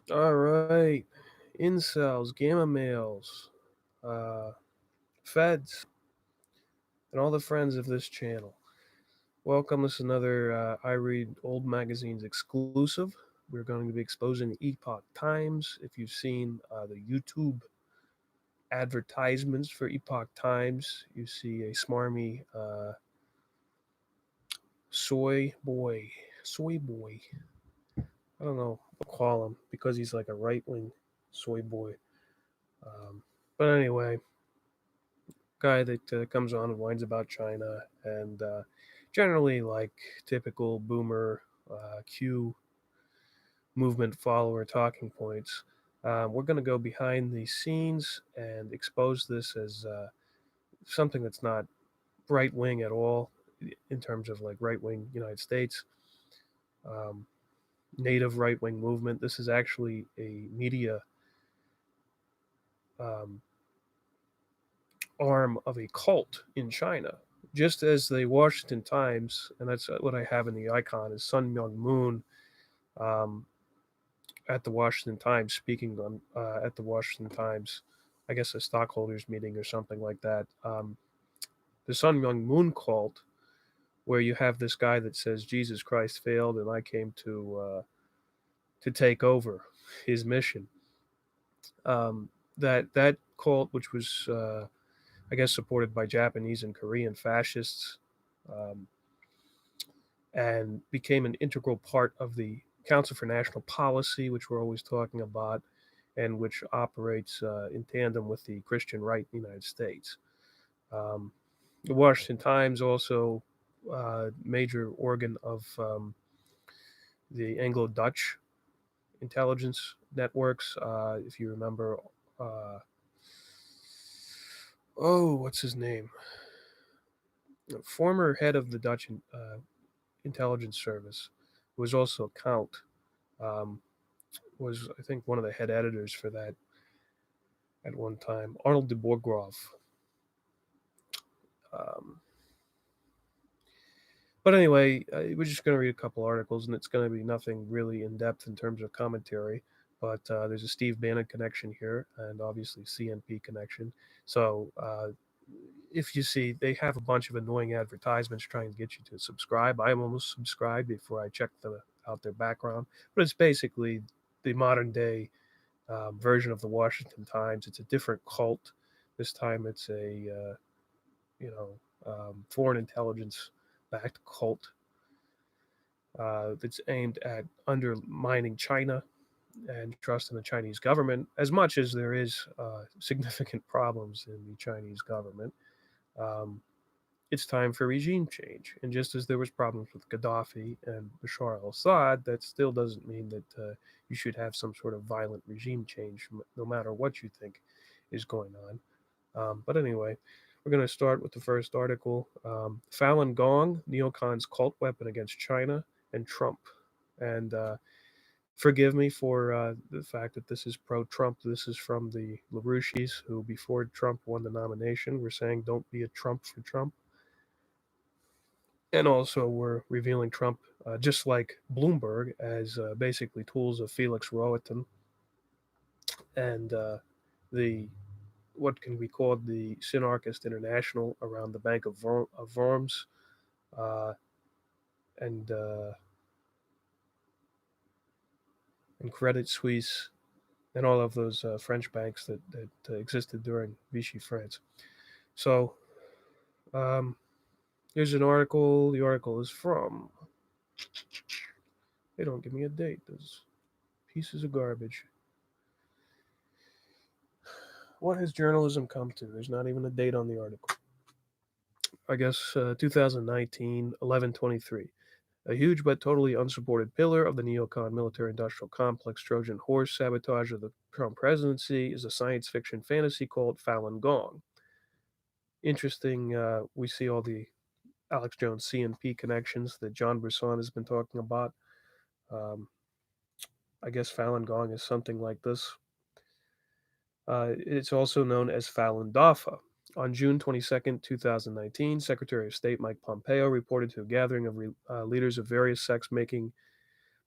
All right. Incels, gamma males, uh, feds, and all the friends of this channel. Welcome. This is another I Read Old Magazines exclusive. We're going to be exposing Epoch Times. If you've seen the YouTube advertisements for Epoch Times, you see a smarmy soy boy. Soy boy. I don't know what to call him because he's like a right wing soy boy. Um, but anyway, guy that comes on and whines about China and generally like typical boomer Q movement follower talking points. We're going to go behind the scenes and expose this as something that's not right wing at all in terms of like right wing United States, um, native right wing movement. This is actually a media um, arm of a cult in China. Just as the Washington Times, and that's what I have in the icon, is Sun Myung Moon um, at the Washington Times speaking on at the Washington Times, I guess a stockholders meeting or something like that. The Sun Myung Moon cult, where you have this guy that says Jesus Christ failed and I came to take over his mission. That cult, which was I guess supported by Japanese and Korean fascists, um, and became an integral part of the Council for National Policy, which we're always talking about, and which operates in tandem with the Christian right in the United States. Um, the Washington Times also major organ of the Anglo-Dutch intelligence networks. If you remember, uh, what's his name? Former head of the Dutch intelligence service, who was also a count, um, was I think one of the head editors for that at one time. Arnaud de Borchgrave. Um, but anyway, we're just going to read a couple articles, and it's going to be nothing really in depth in terms of commentary. But there's a Steve Bannon connection here, and obviously CNP connection. So if you see, they have a bunch of annoying advertisements trying to get you to subscribe. I'm almost subscribed before I check out their background, but it's basically the modern day version of the Washington Times. It's a different cult. This time, it's a you know foreign intelligence backed cult that's aimed at undermining China and trust in the Chinese government. As much as there is significant problems in the Chinese government, um, it's time for regime change. And just as there was problems with Gaddafi and Bashar al-Assad, that still doesn't mean that you should have some sort of violent regime change, no matter what you think is going on. But anyway, we're going to start with the first article. Falen Gong, NeoCon's cult weapon against China and Trump. And forgive me for the fact that this is pro-Trump. This is from the LaRouches, who before Trump won the nomination were saying, "Don't be a Trump for Trump." And also were revealing Trump, just like Bloomberg, as basically tools of Felix Rohatyn and the what can be called the Synarchist International around the Bank of Worms uh, and uh, and Credit Suisse and all of those French banks that existed during Vichy France. So um, here's an article. The article is from. They don't give me a date. Those pieces of garbage. What has journalism come to? There's not even a date on the article. I guess 2019, 11/23. A huge but totally unsupported pillar of the neocon military industrial complex Trojan horse sabotage of the Trump presidency is a science fiction fantasy called Falen Gong. Interesting, we see all the Alex Jones CNP connections that John Brisson has been talking about. Um, I guess Falen Gong is something like this. It's also known as Falun Dafa. On June 22nd, 2019, Secretary of State Mike Pompeo reported to a gathering of leaders of various sects making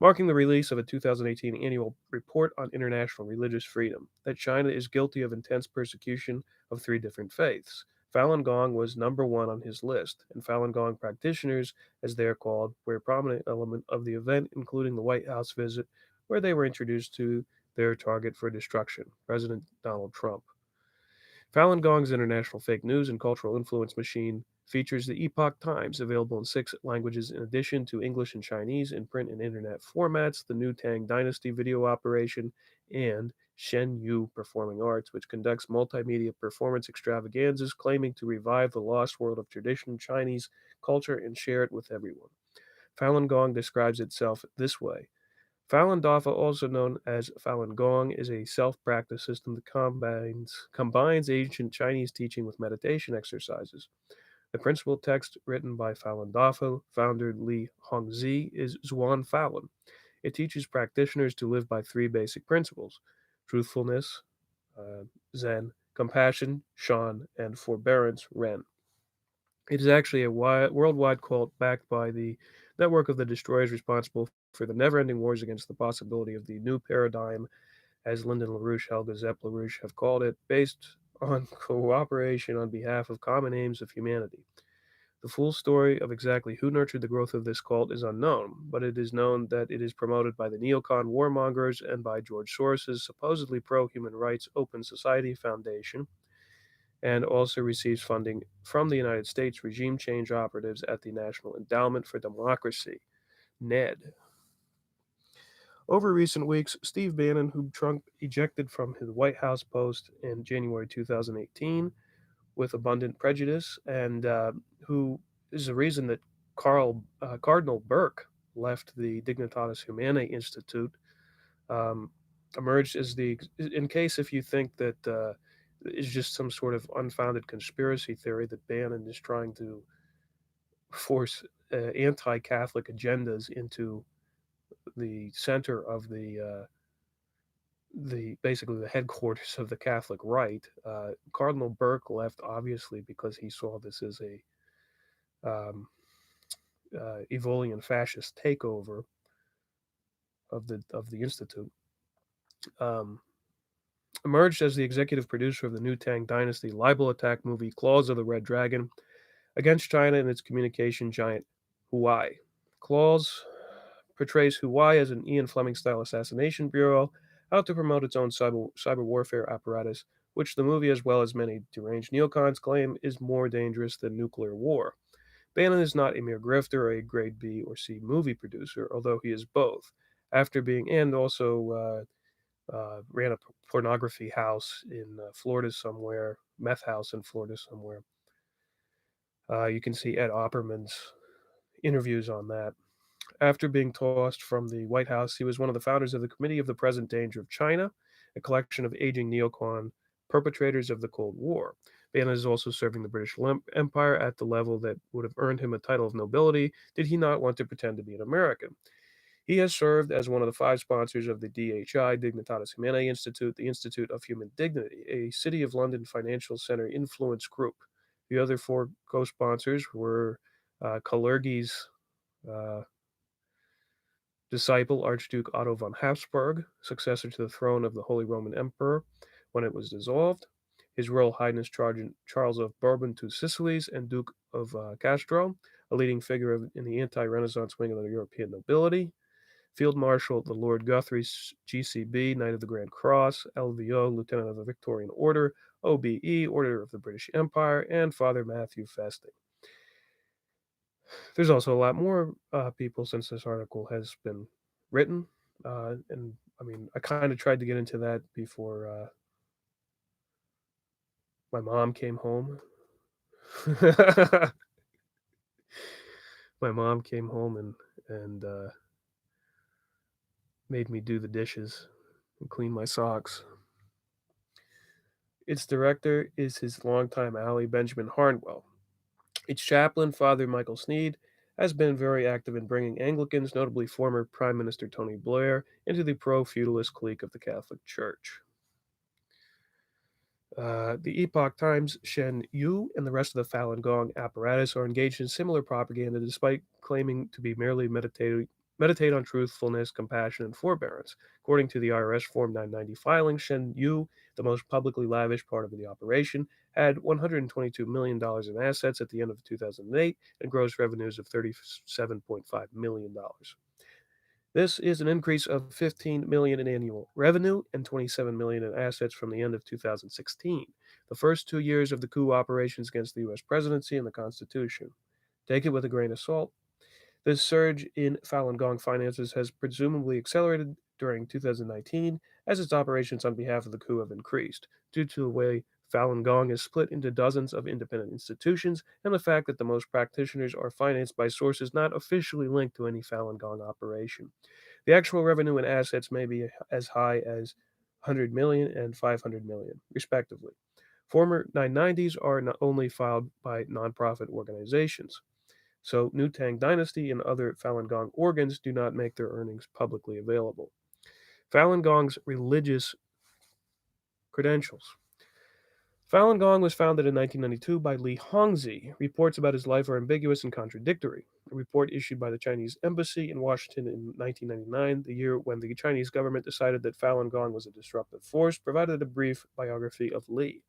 marking the release of a 2018 annual report on international religious freedom, that China is guilty of intense persecution of three different faiths. Falun Gong was number one on his list, and Falun Gong practitioners, as they are called, were a prominent element of the event, including the White House visit, where they were introduced to their target for destruction, President Donald Trump. Falun Gong's international fake news and cultural influence machine features the Epoch Times, available in 6 languages in addition to English and Chinese in print and internet formats, the New Tang Dynasty video operation, and Shen Yu Performing Arts, which conducts multimedia performance extravaganzas claiming to revive the lost world of traditional Chinese culture and share it with everyone. Falun Gong describes itself this way. Falun Dafa, also known as Falun Gong, is a self-practice system that combines ancient Chinese teaching with meditation exercises. The principal text written by Falun Dafa founder Li Hongzhi is Zhuan Falun. It teaches practitioners to live by three basic principles: truthfulness, Zen, compassion, Shan, and forbearance, Ren. It is actually a worldwide cult backed by the network of the destroyers responsible for the never ending wars against the possibility of the new paradigm, as Lyndon LaRouche, Helga Zepp LaRouche have called it, based on cooperation on behalf of common aims of humanity. The full story of exactly who nurtured the growth of this cult is unknown, but it is known that it is promoted by the NeoCon warmongers and by George Soros's supposedly pro human rights Open Society Foundation, and also receives funding from the United States regime change operatives at the National Endowment for Democracy, NED. Over recent weeks, Steve Bannon, who Trump ejected from his White House post in January 2018 with abundant prejudice, and who is the reason that Cardinal Burke left the Dignitatis Humanae Institute, um, emerged as in case if you think that it's just some sort of unfounded conspiracy theory that Bannon is trying to force anti-Catholic agendas into the center of the basically the headquarters of the Catholic Rite. Cardinal Burke left obviously because he saw this as a Evolian fascist takeover of the institute. Um, Emerged as the executive producer of the New Tang Dynasty libel attack movie Claws of the Red Dragon against China and its communication giant Huawei. Claws portrays Huawei as an Ian Fleming style assassination bureau out to promote its own cyber warfare apparatus, which the movie, as well as many deranged neocons, claim is more dangerous than nuclear war. Bannon is not a mere grifter or a grade B or C movie producer, although he is both. After being, and also ran a pornography house in Florida somewhere, meth house in Florida somewhere. You can see Ed Opperman's interviews on that. After being tossed from the White House, he was one of the founders of the Committee of the Present Danger of China, a collection of aging neocon perpetrators of the Cold War. Bannon is also serving the British Empire at the level that would have earned him a title of nobility did he not want to pretend to be an American. He has served as one of the 5 sponsors of the DHI, Dignitatis Humanae Institute, the Institute of Human Dignity, a City of London financial center influence group. The other 4 co-sponsors were Kalergi's disciple, Archduke Otto von Habsburg, successor to the throne of the Holy Roman Emperor when it was dissolved, His Royal Highness Charles of Bourbon to Sicilies, and Duke of Castro, a leading figure in the anti-Renaissance wing of the European nobility, Field Marshal the Lord Guthrie, GCB, Knight of the Grand Cross, LVO, Lieutenant of the Victorian Order, OBE, Order of the British Empire, and Father Matthew Festing. There's also a lot more people since this article has been written, and I mean, I kind of tried to get into that before my mom came home. My mom came home and made me do the dishes and clean my socks. Its director is his longtime ally, Benjamin Harnwell. Its chaplain, Father Michael Sneed, has been very active in bringing Anglicans, notably former Prime Minister Tony Blair, into the pro-feudalist clique of the Catholic Church. The Epoch Times, Shen Yu, and the rest of the Falun Gong apparatus are engaged in similar propaganda despite claiming to be merely meditate on truthfulness, compassion, and forbearance. According to the IRS Form 990 filing, Shen Yu, the most publicly lavish part of the operation, had $122 million in assets at the end of 2008 and gross revenues of $37.5 million. This is an increase of 15 million in annual revenue and 27 million in assets from the end of 2016, the first 2 years of the coup operations against the US presidency and the Constitution. Take it with a grain of salt. This surge in Falun Gong finances has presumably accelerated during 2019 as its operations on behalf of the coup have increased, due to the way Falun Gong is split into dozens of independent institutions and the fact that the most practitioners are financed by sources not officially linked to any Falun Gong operation. The actual revenue and assets may be as high as 100 million and 500 million, respectively. Former 990s are not only filed by nonprofit organizations. So New Tang Dynasty and other Falun Gong organs do not make their earnings publicly available. Falun Gong's religious credentials. Falun Gong was founded in 1992 by Li Hongzhi. Reports about his life are ambiguous and contradictory. A report issued by the Chinese embassy in Washington in 1999, the year when the Chinese government decided that Falun Gong was a disruptive force, provided a brief biography of Li.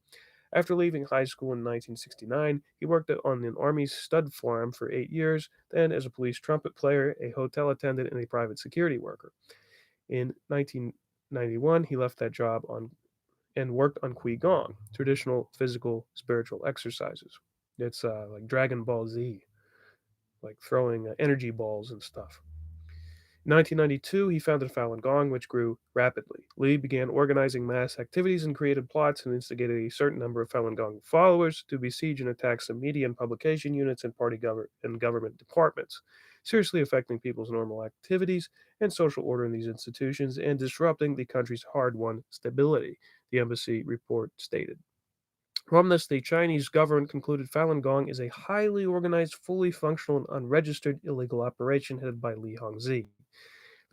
After leaving high school in 1969, he worked on an army stud farm for 8 years, then as a police trumpet player, a hotel attendant, and a private security worker. In 1991, he left that job and worked on Qigong, traditional physical spiritual exercises. It's like Dragon Ball Z, like throwing energy balls and stuff. In 1992, he founded Falun Gong, which grew rapidly. Li began organizing mass activities and created plots and instigated a certain number of Falun Gong followers to besiege and attack some media and publication units and and government departments, seriously affecting people's normal activities and social order in these institutions and disrupting the country's hard-won stability, the embassy report stated. From this, the Chinese government concluded Falun Gong is a highly organized, fully functional, and unregistered illegal operation headed by Li Hongzhi.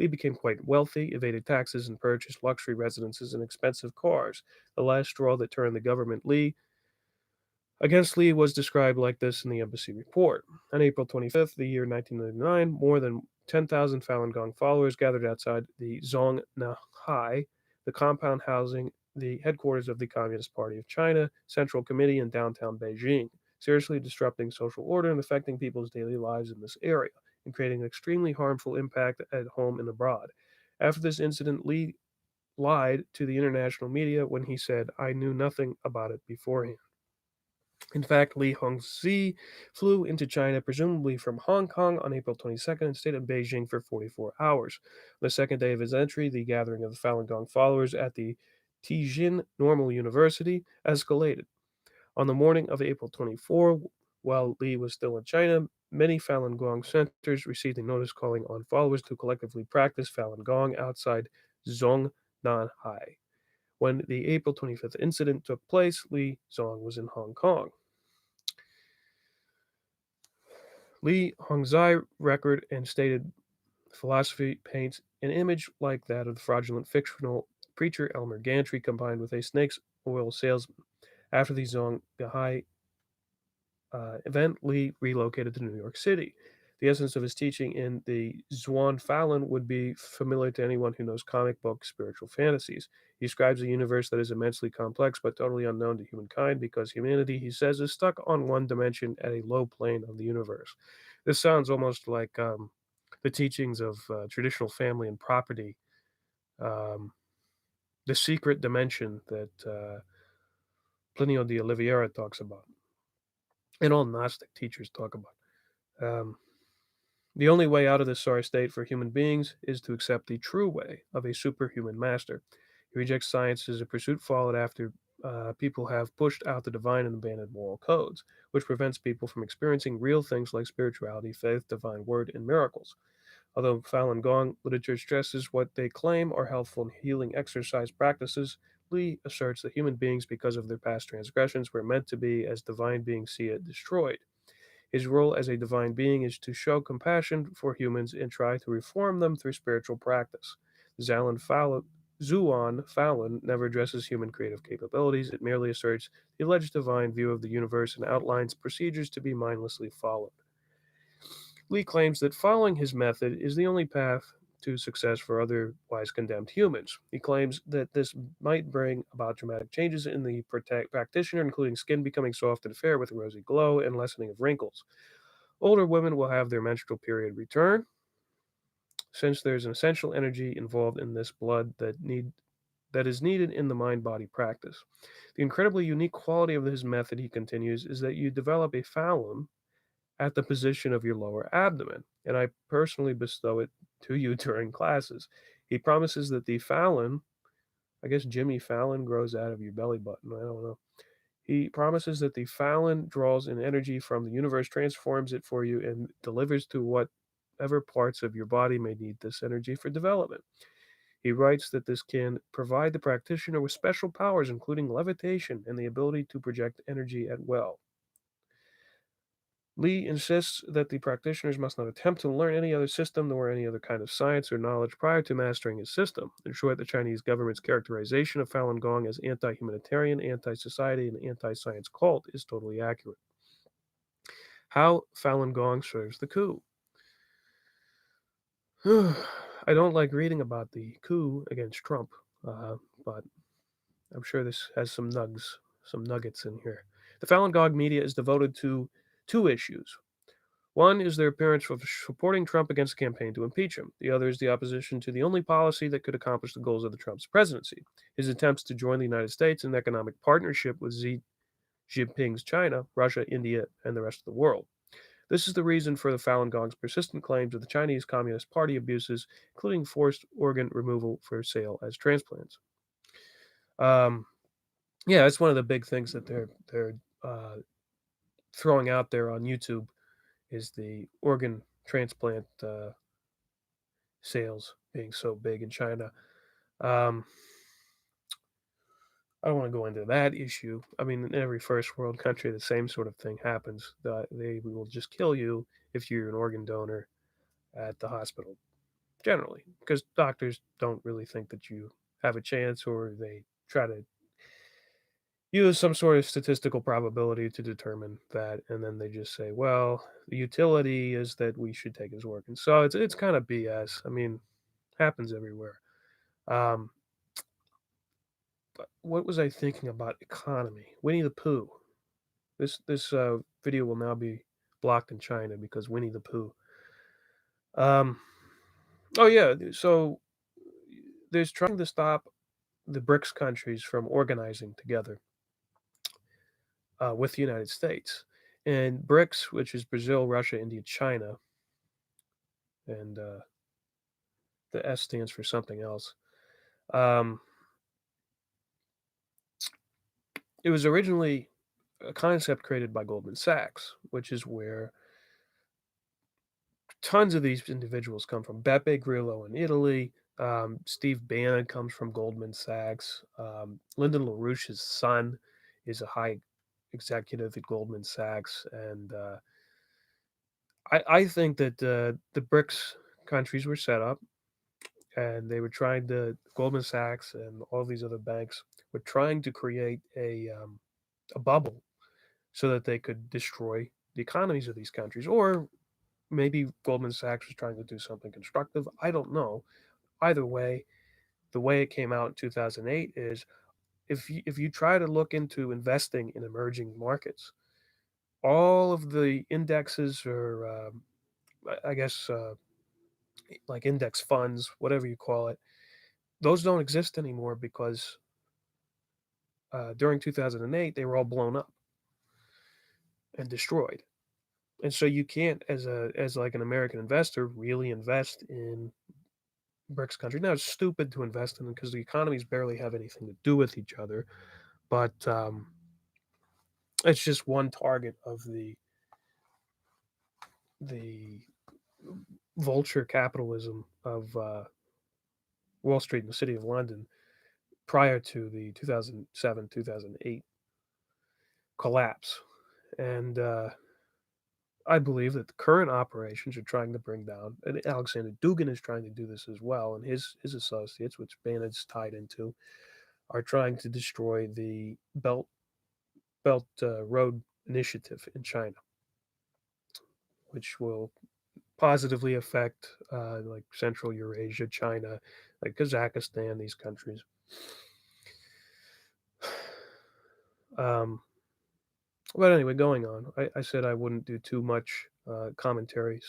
Li became quite wealthy, evaded taxes, and purchased luxury residences and expensive cars. The last straw that turned the government against Li was described like this in the embassy report. On April 25th, the year 1999, more than 10,000 Falun Gong followers gathered outside the Zongnahai, the compound housing the headquarters of the Communist Party of China Central Committee in downtown Beijing, seriously disrupting social order and affecting people's daily lives in this area, and creating an extremely harmful impact at home and abroad. After this incident, Li lied to the international media when he said, "I knew nothing about it beforehand." In fact, Li Hongzhi flew into China, presumably from Hong Kong, on April 22nd and stayed in Beijing for 44 hours. On the second day of his entry, the gathering of the Falun Gong followers at the Tianjin Normal University escalated. On the morning of April 24, while Li was still in China, many Falun Gong centers received a notice calling on followers to collectively practice Falun Gong outside Zongnanhai. When the April 25th incident took place, Li Zong was in Hong Kong. Li Hongzhi record and stated philosophy paints an image like that of the fraudulent fictional preacher Elmer Gantry combined with a snake's oil salesman. After the Zonghai event, Li relocated to New York City. The essence of his teaching in the Zhuan Falen would be familiar to anyone who knows comic book spiritual fantasies. He describes a universe that is immensely complex but totally unknown to humankind because humanity, he says, is stuck on one dimension at a low plane of the universe. This sounds almost like the teachings of traditional family and property, um, the secret dimension that Plinio de Oliveira talks about, and all Gnostic teachers talk about. Um, The only way out of this sorry state for human beings is to accept the true way of a superhuman master. He rejects science as a pursuit followed after people have pushed out the divine and abandoned moral codes, which prevents people from experiencing real things like spirituality, faith, divine word, and miracles. Although Falun Gong literature stresses what they claim are healthful and healing exercise practices, Li asserts that human beings, because of their past transgressions, were meant to be, as divine beings see it, destroyed. His role as a divine being is to show compassion for humans and try to reform them through spiritual practice. Zuan Falen never addresses human creative capabilities, it merely asserts the alleged divine view of the universe and outlines procedures to be mindlessly followed. Lee claims that following his method is the only path to success for otherwise condemned humans. He claims that this might bring about dramatic changes in the practitioner, including skin becoming soft and fair with a rosy glow and lessening of wrinkles. Older women will have their menstrual period return, since there's an essential energy involved in this blood that is needed in the mind-body practice. The incredibly unique quality of his method, he continues, is that you develop a Falen at the position of your lower abdomen, and I personally bestow it to you during classes. He promises that the Falen, I guess Jimmy Fallon, grows out of your belly button. I don't know. He promises that the Fallon draws in energy from the universe, transforms it for you, and delivers to whatever parts of your body may need this energy for development. He writes that this can provide the practitioner with special powers, including levitation and the ability to project energy at will. Lee insists that the practitioners must not attempt to learn any other system nor any other kind of science or knowledge prior to mastering his system. In short, the Chinese government's characterization of Falun Gong as anti-humanitarian, anti-society, and anti-science cult is totally accurate. How Falun Gong serves the coup. I don't like reading about the coup against Trump, but I'm sure this has some nuggets in here. The Falun Gong media is devoted to two issues. One is their appearance of supporting Trump against the campaign to impeach him. The other is the opposition to the only policy that could accomplish the goals of the Trump's presidency, his attempts to join the United States in economic partnership with Xi Jinping's China, Russia, India, and the rest of the world. This is the reason for the Falun Gong's persistent claims of the Chinese Communist Party abuses, including forced organ removal for sale as transplants. Yeah, that's one of the big things that they're throwing out there on YouTube is the organ transplant sales being so big in China. I don't want to go into that issue. I mean, in every first world country, the same sort of thing happens. They will just kill you if you're an organ donor at the hospital, generally, because doctors don't really think that you have a chance, or they try to use some sort of statistical probability to determine that, and then they just say, well, the utility is that we should take his organ. So it's kind of BS. I mean, happens everywhere. Um, but what was I thinking about economy? Winnie the Pooh. This video will now be blocked in China because Winnie the Pooh. Oh yeah, so there's trying to stop the BRICS countries from organizing together with the United States. And BRICS, which is Brazil, Russia, India, China, and the S stands for something else. It was originally a concept created by Goldman Sachs, which is where tons of these individuals come from. Beppe Grillo in Italy. Steve Bannon comes from Goldman Sachs. Lyndon LaRouche's son is a high executive at Goldman Sachs. And I think that the BRICS countries were set up, and they were trying to, Goldman Sachs and all these other banks were trying to create a bubble so that they could destroy the economies of these countries. Or maybe Goldman Sachs was trying to do something constructive. I don't know. Either way, the way it came out in 2008 is if you try to look into investing in emerging markets, all of the indexes or I guess like index funds, whatever you call it, those don't exist anymore because during 2008 they were all blown up and destroyed. And so you can't, as like an American investor, really invest in BRICS country. Now it's stupid to invest in them because the economies barely have anything to do with each other, but it's just one target of the vulture capitalism of Wall Street and the City of London prior to the 2007-2008 collapse. And I believe that the current operations are trying to bring down, and Alexander Dugin is trying to do this as well, and his associates, which Bannon's tied into, are trying to destroy the Belt Road Initiative in China, which will positively affect like Central Eurasia, China, like Kazakhstan, these countries. Um, but anyway, going on. I said I wouldn't do too much commentary,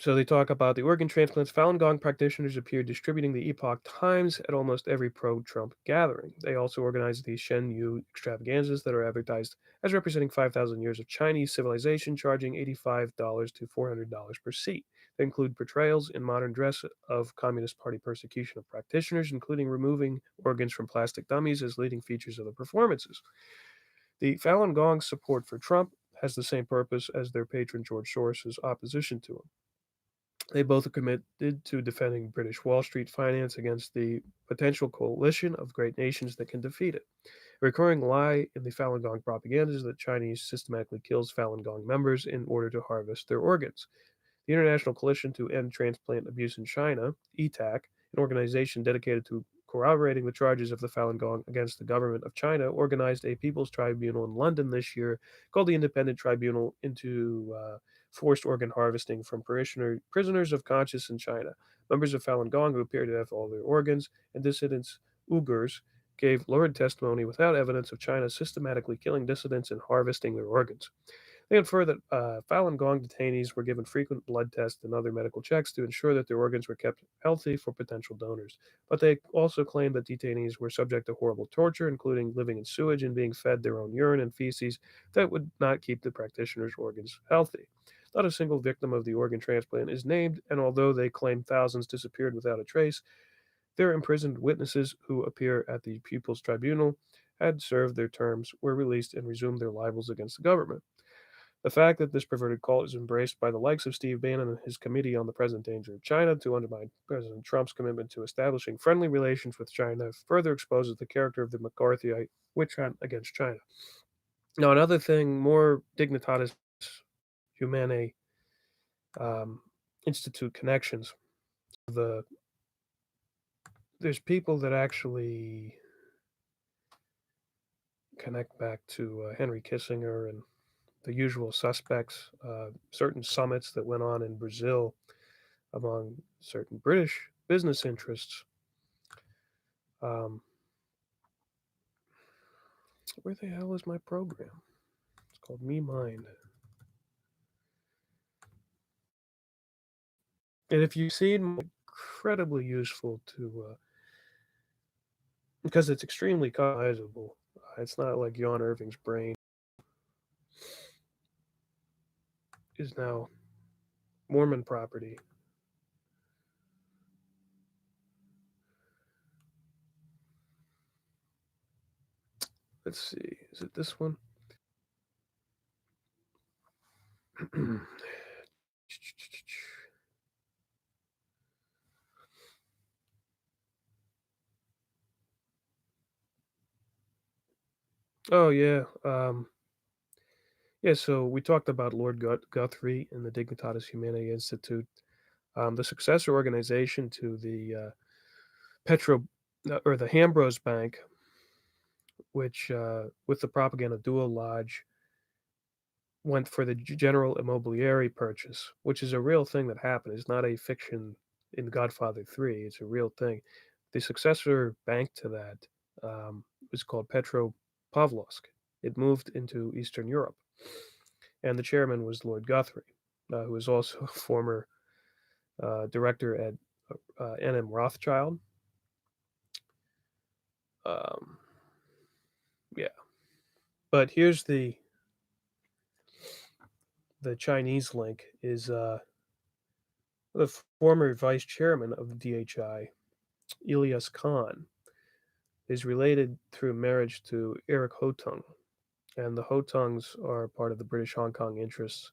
so they talk about the organ transplants. Falun Gong practitioners appeared distributing the Epoch Times at almost every pro-Trump gathering. They also organized the Shen Yu extravaganzas that are advertised as representing 5,000 years of Chinese civilization, charging $85 to $400 per seat. They include portrayals in modern dress of Communist Party persecution of practitioners, including removing organs from plastic dummies as leading features of the performances. The Falun Gong's support for Trump has the same purpose as their patron George Soros's opposition to him. They both are committed to defending British Wall Street finance against the potential coalition of great nations that can defeat it. A recurring lie in the Falun Gong propaganda is that Chinese systematically kills Falun Gong members in order to harvest their organs. The International Coalition to End Transplant Abuse in China, ETAC, an organization dedicated to corroborating the charges of the Falun Gong against the government of China, organized a people's tribunal in London this year called the Independent Tribunal into forced organ harvesting from prisoners of conscience in China. Members of Falun Gong who appear to have all their organs and dissidents Uyghurs gave lurid testimony without evidence of China systematically killing dissidents and harvesting their organs. They infer that Falun Gong detainees were given frequent blood tests and other medical checks to ensure that their organs were kept healthy for potential donors. But they also claim that detainees were subject to horrible torture, including living in sewage and being fed their own urine and feces that would not keep the practitioners' organs healthy. Not a single victim of the organ transplant is named, and although they claim thousands disappeared without a trace, their imprisoned witnesses who appear at the People's Tribunal had served their terms, were released, and resumed their libels against the government. The fact that this perverted cult is embraced by the likes of Steve Bannon and his Committee on the Present Danger of China to undermine President Trump's commitment to establishing friendly relations with China further exposes the character of the McCarthyite witch hunt against China. Now, another thing, more Dignitatis Humanae Institute connections. There's people that actually connect back to Henry Kissinger and the usual suspects, certain summits that went on in Brazil among certain British business interests. Um, where the hell is my program? It's called Me Mind. And if you've seen, incredibly useful to because it's extremely customizable. It's not like Jan Irving's brain is now Mormon property. Let's see, is it this one? Oh yeah, yeah. So we talked about Lord Guthrie and the Dignitatis Humanae Institute, the successor organization to the Petro or the Hambros Bank, which with the propaganda dual lodge went for the General Immobiliare purchase, which is a real thing that happened. It's not a fiction in Godfather 3. It's a real thing. The successor bank to that was called Petropavlovsk. It moved into Eastern Europe, and the chairman was Lord Guthrie, who was also a former director at N.M. Rothschild. Um, yeah, but here's the Chinese link is the former vice chairman of the DHI, Ilyas Khan, is related through marriage to Eric Hotung, and the Hotungs are part of the British Hong Kong interests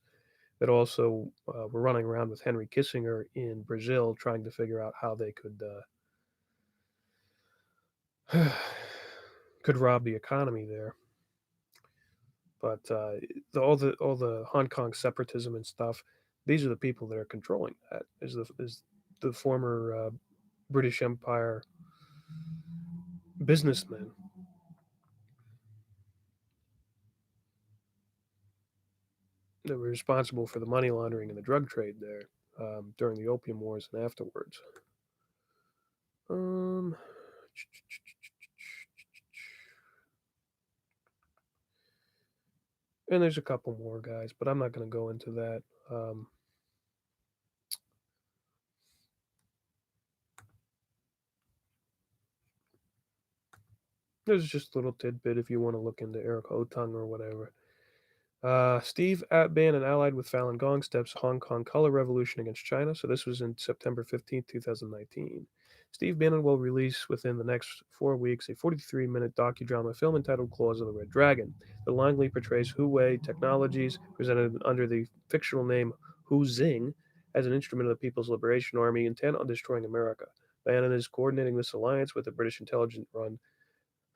that also were running around with Henry Kissinger in Brazil, trying to figure out how they could rob the economy there. But all the Hong Kong separatism and stuff, these are the people that are controlling that. Is the former British Empire businessmen. that were responsible for the money laundering and the drug trade there during the Opium Wars and afterwards. And there's a couple more guys, but I'm not going to go into that. There's just a little tidbit if you want to look into Eric Otung or whatever. Steve Bannon allied with Falen Gong steps Hong Kong color revolution against China. So this was in September 15th, 2019. Steve Bannon will release within the next 4 weeks a 43-minute docudrama film entitled Claws of the Red Dragon. The Langley portrays Huawei Technologies, presented under the fictional name Hu Xing, as an instrument of the People's Liberation Army intent on destroying America. Bannon is coordinating this alliance with the British intelligence-run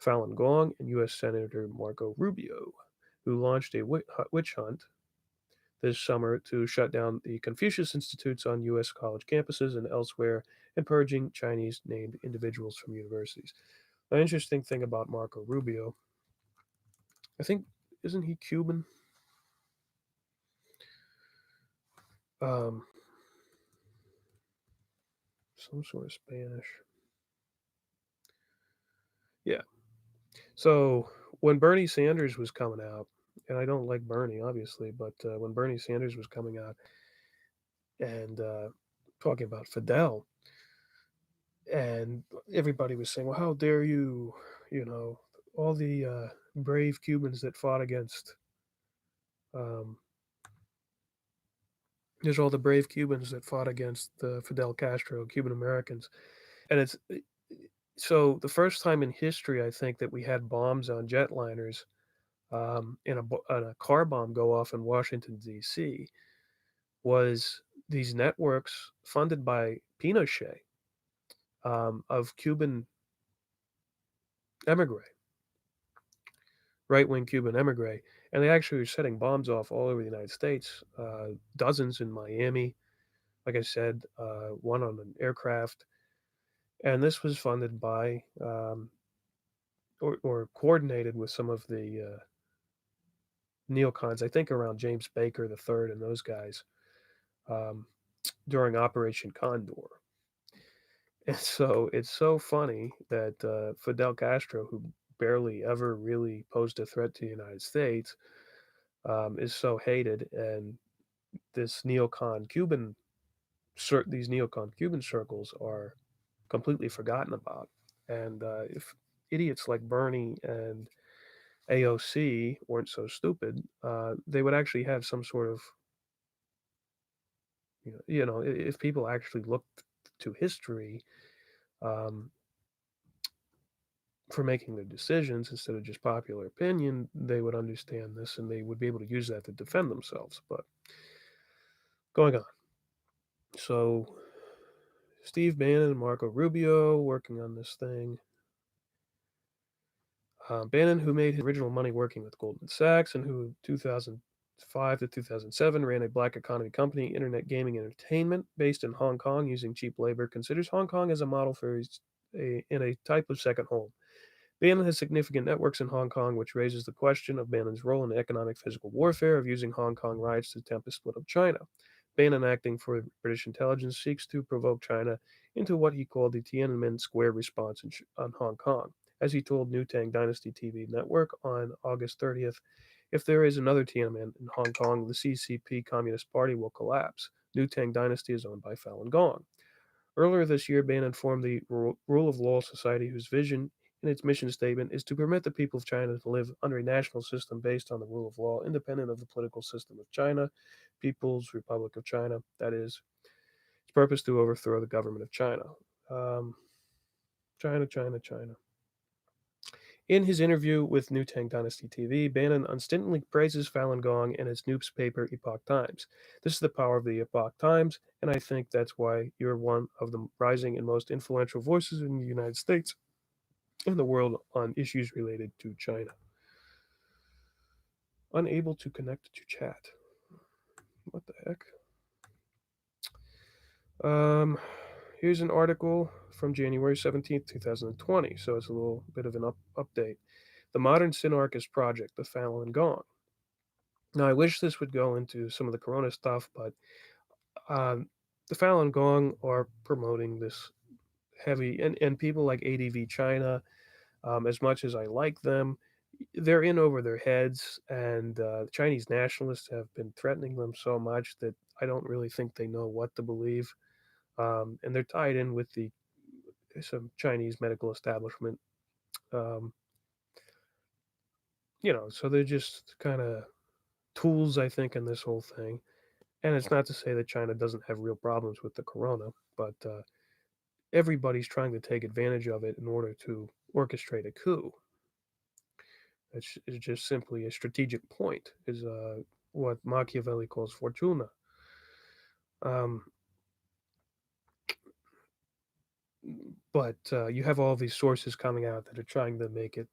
Falun Gong and U.S. Senator Marco Rubio, who launched a witch hunt this summer to shut down the Confucius Institutes on U.S. college campuses and elsewhere and purging Chinese named individuals from universities. An interesting thing about Marco Rubio, I think, isn't he Cuban? Some sort of Spanish. Yeah. So when Bernie Sanders was coming out, and I don't like Bernie, obviously, but when Bernie Sanders was coming out and talking about Fidel, and everybody was saying, "Well, how dare you?" You know, all the brave Cubans that fought against. There's all the brave Cubans that fought against Fidel Castro, Cuban Americans, and it's so the first time in history, I think, that we had bombs on jetliners, and a car bomb go off in Washington D.C. was these networks funded by Pinochet of Cuban emigre, right-wing Cuban emigre, and they actually were setting bombs off all over the United States, dozens in Miami, like I said, one on an aircraft, and this was funded by or coordinated with some of the neocons, I think around James Baker III and those guys, during Operation Condor. And so it's so funny that Fidel Castro, who barely ever really posed a threat to the United States, is so hated, and this neocon Cuban, these neocon Cuban circles are completely forgotten about. And if idiots like Bernie and AOC weren't so stupid, they would actually have some sort of, if people actually looked to history um, for making their decisions instead of just popular opinion, they would understand this and they would be able to use that to defend themselves. But going on. So Steve Bannon and Marco Rubio working on this thing. Bannon, who made his original money working with Goldman Sachs and who 2005 to 2007 ran a black economy company, Internet Gaming Entertainment, based in Hong Kong using cheap labor, considers Hong Kong as a model for in a type of second home. Bannon has significant networks in Hong Kong, which raises the question of Bannon's role in the economic physical warfare of using Hong Kong riots to attempt a split of China. Bannon, acting for British intelligence, seeks to provoke China into what he called the Tiananmen Square response on Hong Kong. As he told New Tang Dynasty TV network on August 30th, if there is another Tiananmen in Hong Kong, the CCP Communist Party will collapse. New Tang Dynasty is owned by Falun Gong. Earlier this year, Bannon formed the Rule of Law Society, whose vision in its mission statement is to permit the people of China to live under a national system based on the rule of law, independent of the political system of China, People's Republic of China, that is, its purpose to overthrow the government of China. China. In his interview with New Tang Dynasty TV, Bannon unstintingly praises Falun Gong and its newspaper Epoch Times. This is the power of the Epoch Times, and I think that's why you're one of the rising and most influential voices in the United States and the world on issues related to China. Unable to connect to chat. What the heck? Here's an article from January 17th, 2020, so it's a little bit of an update. The Modern Synarchist Project, the Falun Gong. Now, I wish this would go into some of the Corona stuff, but um, the Falun Gong are promoting this heavy, and people like ADV China, as much as I like them, they're in over their heads, and the Chinese nationalists have been threatening them so much that I don't really think they know what to believe. And they're tied in with the some Chinese medical establishment. Um, so they're just kind of tools, I think, in this whole thing. And it's not to say that China doesn't have real problems with the corona, but everybody's trying to take advantage of it in order to orchestrate a coup. It's just simply a strategic point, is what Machiavelli calls fortuna. Um, but you have all these sources coming out that are trying to make it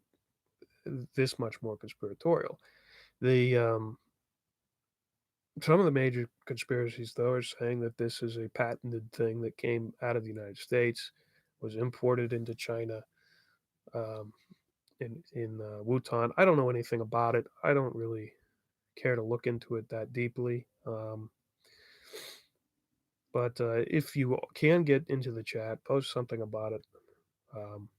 this much more conspiratorial. The Some of the major conspiracies, though, are saying that this is a patented thing that came out of the United States, was imported into China, um, in Wuhan. I don't know anything about it. I don't really care to look into it that deeply. But if you can get into the chat, post something about it. Um,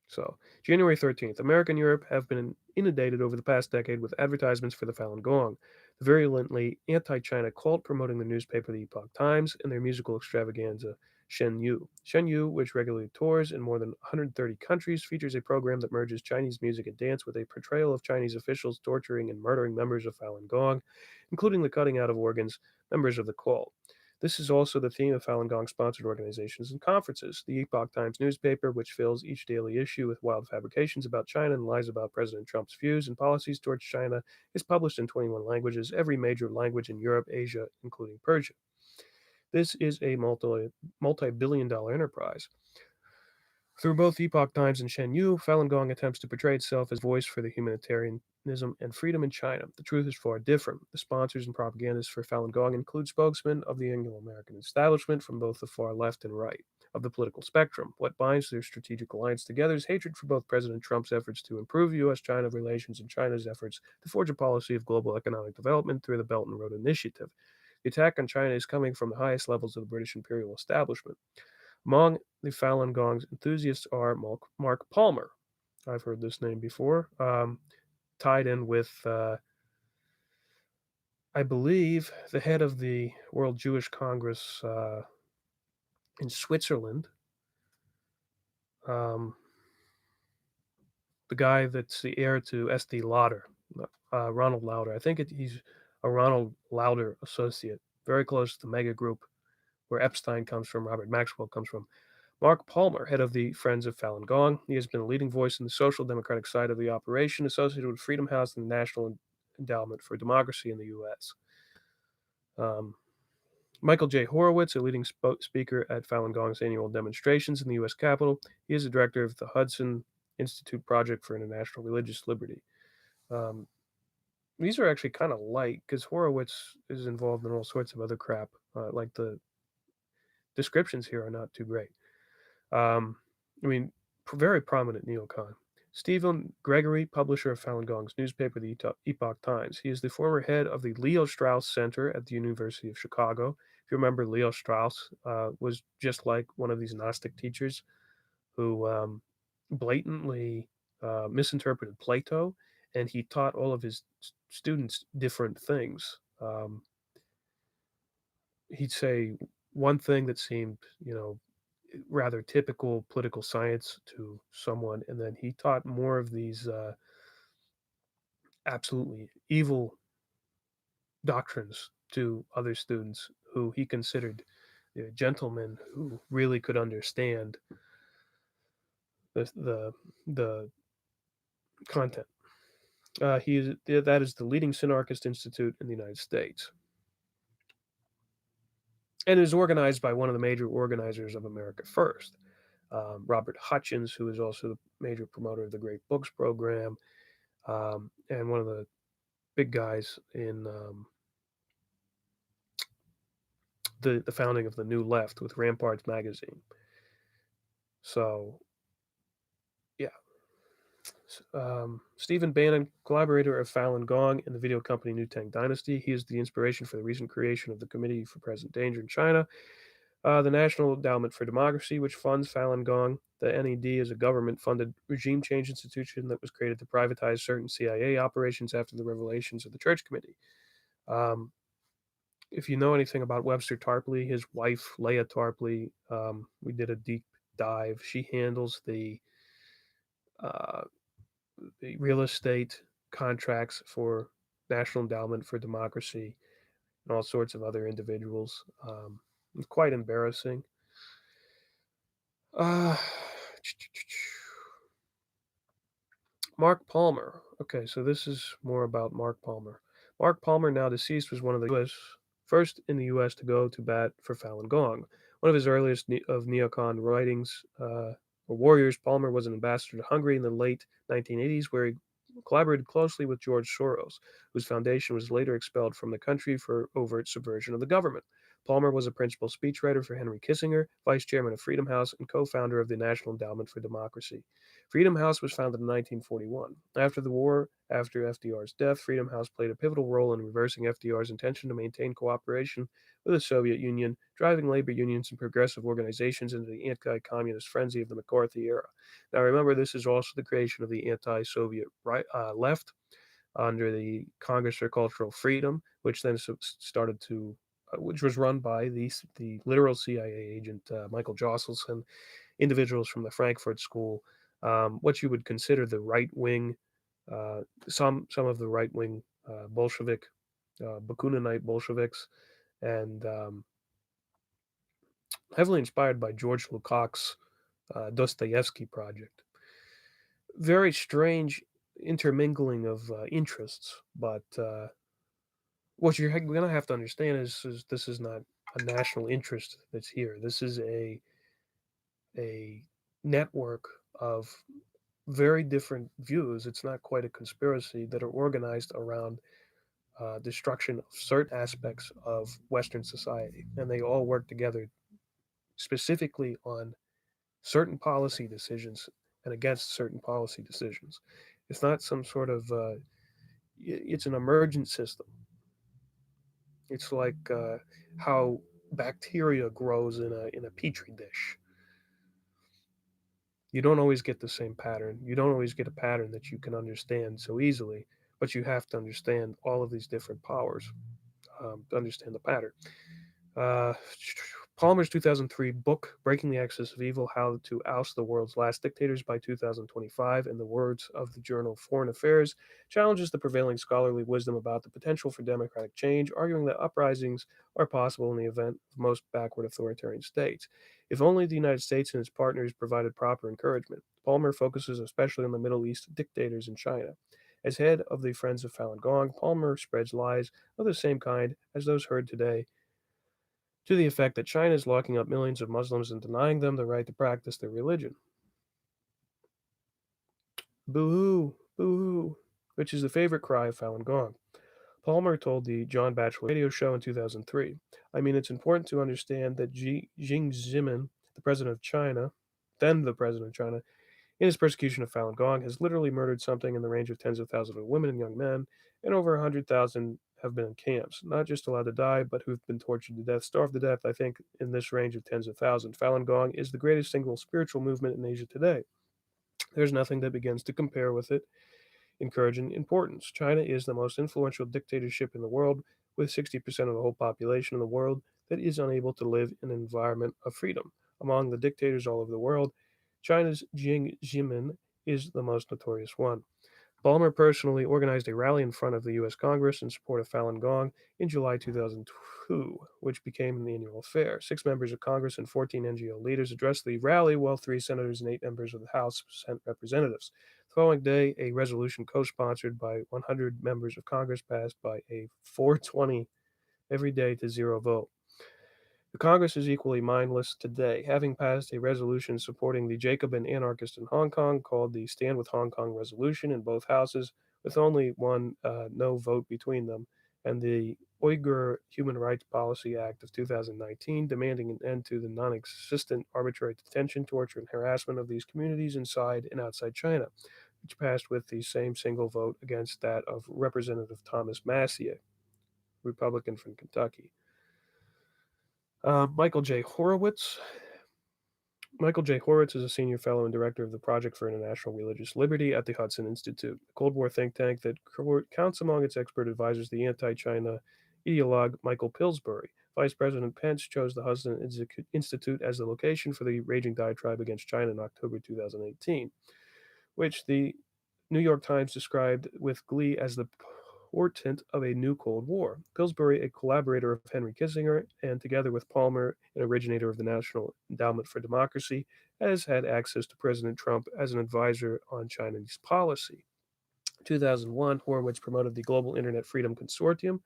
So, January 13th, America and Europe have been inundated over the past decade with advertisements for the Falun Gong, the virulently anti China cult promoting the newspaper The Epoch Times and their musical extravaganza, Shen Yu. Shen Yu, which regularly tours in more than 130 countries, features a program that merges Chinese music and dance with a portrayal of Chinese officials torturing and murdering members of Falun Gong, including the cutting out of organs, members of the cult. This is also the theme of Falun Gong sponsored organizations and conferences. The Epoch Times newspaper, which fills each daily issue with wild fabrications about China and lies about President Trump's views and policies towards China, is published in 21 languages, every major language in Europe, Asia, including Persian. This is a multi billion-dollar enterprise. Through both Epoch Times and Shen Yu, Falun Gong attempts to portray itself as voice for the humanitarianism and freedom in China. The truth is far different. The sponsors and propagandists for Falun Gong include spokesmen of the Anglo-American establishment from both the far left and right of the political spectrum. What binds their strategic alliance together is hatred for both President Trump's efforts to improve U.S.-China relations and China's efforts to forge a policy of global economic development through the Belt and Road Initiative. The attack on China is coming from the highest levels of the British imperial establishment. Among the Falun Gong's enthusiasts are Mark Palmer. I've heard this name before. Tied in with, I believe, the head of the World Jewish Congress in Switzerland. The guy that's the heir to S.D. Lauder, Ronald Lauder. I think he's a Ronald Lauder associate, very close to the mega group where Epstein comes from, Robert Maxwell comes from. Mark Palmer, head of the Friends of Falun Gong. He has been a leading voice in the social democratic side of the operation, associated with Freedom House and the National Endowment for Democracy in the U.S. Michael J. Horowitz, a leading speaker at Falun Gong's annual demonstrations in the U.S. Capitol. He is the director of the Hudson Institute Project for International Religious Liberty. These are actually kind of light because Horowitz is involved in all sorts of other crap. Like the descriptions here are not too great. Very prominent neocon. Stephen Gregory, publisher of Falun Gong's newspaper, the Epoch Times. He is the former head of the Leo Strauss Center at the University of Chicago. If you remember, Leo Strauss was just like one of these Gnostic teachers who blatantly misinterpreted Plato, and he taught all of his students different things. He'd say one thing that seemed, rather typical political science to someone, and then he taught more of these absolutely evil doctrines to other students who he considered gentlemen who really could understand the content. That is the leading synarchist institute in the United States, and is organized by one of the major organizers of America First, Robert Hutchins, who is also the major promoter of the Great Books program, and one of the big guys in the founding of the New Left with Ramparts magazine. So, yeah. Stephen Bannon, collaborator of Falen Gong and the video company New Tang Dynasty. He is the inspiration for the recent creation of the Committee for Present Danger in China, the National Endowment for Democracy, which funds Falun Gong. The NED is a government-funded regime change institution that was created to privatize certain CIA operations after the revelations of the Church Committee. If you know anything about Webster Tarpley, his wife, Leah Tarpley, we did a deep dive. She handles uh, the real estate contracts for National Endowment for Democracy and all sorts of other individuals. It's quite embarrassing. Uh, Mark Palmer. Okay, so this is more about Mark Palmer. Mark Palmer, now deceased, was one of the first in the U.S. to go to bat for Falun Gong. One of his earliest of NeoCon writings, or Warriors, Palmer was an ambassador to Hungary in the late 1980s, where he collaborated closely with George Soros, whose foundation was later expelled from the country for overt subversion of the government. Palmer was a principal speechwriter for Henry Kissinger, vice chairman of Freedom House, and co-founder of the National Endowment for Democracy. Freedom House was founded in 1941. After the war, after FDR's death, Freedom House played a pivotal role in reversing FDR's intention to maintain cooperation with the Soviet Union, driving labor unions and progressive organizations into the anti-communist frenzy of the McCarthy era. Now remember, this is also the creation of the anti-Soviet left under the Congress for Cultural Freedom, which then started to which was run by the literal CIA agent Michael Josselson, individuals from the Frankfurt School, what you would consider the right wing, some of the right wing Bolshevik, Bakuninite Bolsheviks, and heavily inspired by George Lukács' Dostoevsky project. Very strange intermingling of interests, but what you're going to have to understand is this is not a national interest that's here. This is a network of very different views. It's not quite a conspiracy that are organized around destruction of certain aspects of Western society, and they all work together specifically on certain policy decisions and against certain policy decisions. It's not some sort of it's an emergent system. It's like how bacteria grows in a petri dish. You don't always get the same pattern. You don't always get a pattern that you can understand so easily, but you have to understand all of these different powers to understand the pattern. Uh, Palmer's 2003 book, Breaking the Axis of Evil, How to Oust the World's Last Dictators by 2025, in the words of the journal Foreign Affairs, challenges the prevailing scholarly wisdom about the potential for democratic change, arguing that uprisings are possible in the event of most backward authoritarian states. If only the United States and its partners provided proper encouragement. Palmer focuses especially on the Middle East dictators in China. As head of the Friends of Falun Gong, Palmer spreads lies of the same kind as those heard today, to the effect that China is locking up millions of Muslims and denying them the right to practice their religion. Boo-hoo, boo-hoo, which is the favorite cry of Falun Gong. Palmer told the John Batchelor radio show in 2003, I mean, it's important to understand that Xi Jinping, the president of China, then the president of China, in his persecution of Falun Gong, has literally murdered something in the range of tens of thousands of women and young men, and over 100,000 have been in camps, not just allowed to die, but who've been tortured to death, starved to death, I think, in this range of tens of thousands. Falun Gong is the greatest single spiritual movement in Asia today. There's nothing that begins to compare with it in courage and importance. China is the most influential dictatorship in the world, with 60% of the whole population in the world that is unable to live in an environment of freedom. Among the dictators all over the world, China's Xi Jinping is the most notorious one. Palmer personally organized a rally in front of the U.S. Congress in support of Falun Gong in July 2002, which became an annual affair. 6 members of Congress and 14 NGO leaders addressed the rally, while 3 senators and 8 members of the House sent representatives. The following day, a resolution co-sponsored by 100 members of Congress passed by a 420 every day to 0 vote. The Congress is equally mindless today, having passed a resolution supporting the Jacobin anarchist in Hong Kong called the Stand with Hong Kong resolution in both houses, with only one no vote between them, and the Uyghur Human Rights Policy Act of 2019, demanding an end to the non-existent arbitrary detention, torture, and harassment of these communities inside and outside China. which passed with the same single vote against that of Representative Thomas Massier, Republican from Kentucky. Michael J. Horowitz. Michael J. Horowitz is a senior fellow and director of the Project for International Religious Liberty at the Hudson Institute, a Cold War think tank that counts among its expert advisors the anti-China ideologue Michael Pillsbury. Vice President Pence chose the Hudson Institute as the location for the raging diatribe against China in October 2018, which the New York Times described with glee as the portent of a new Cold War. Pillsbury, a collaborator of Henry Kissinger, and together with Palmer, an originator of the National Endowment for Democracy, has had access to President Trump as an advisor on Chinese policy. In 2001, Horowitz promoted the Global Internet Freedom Consortium,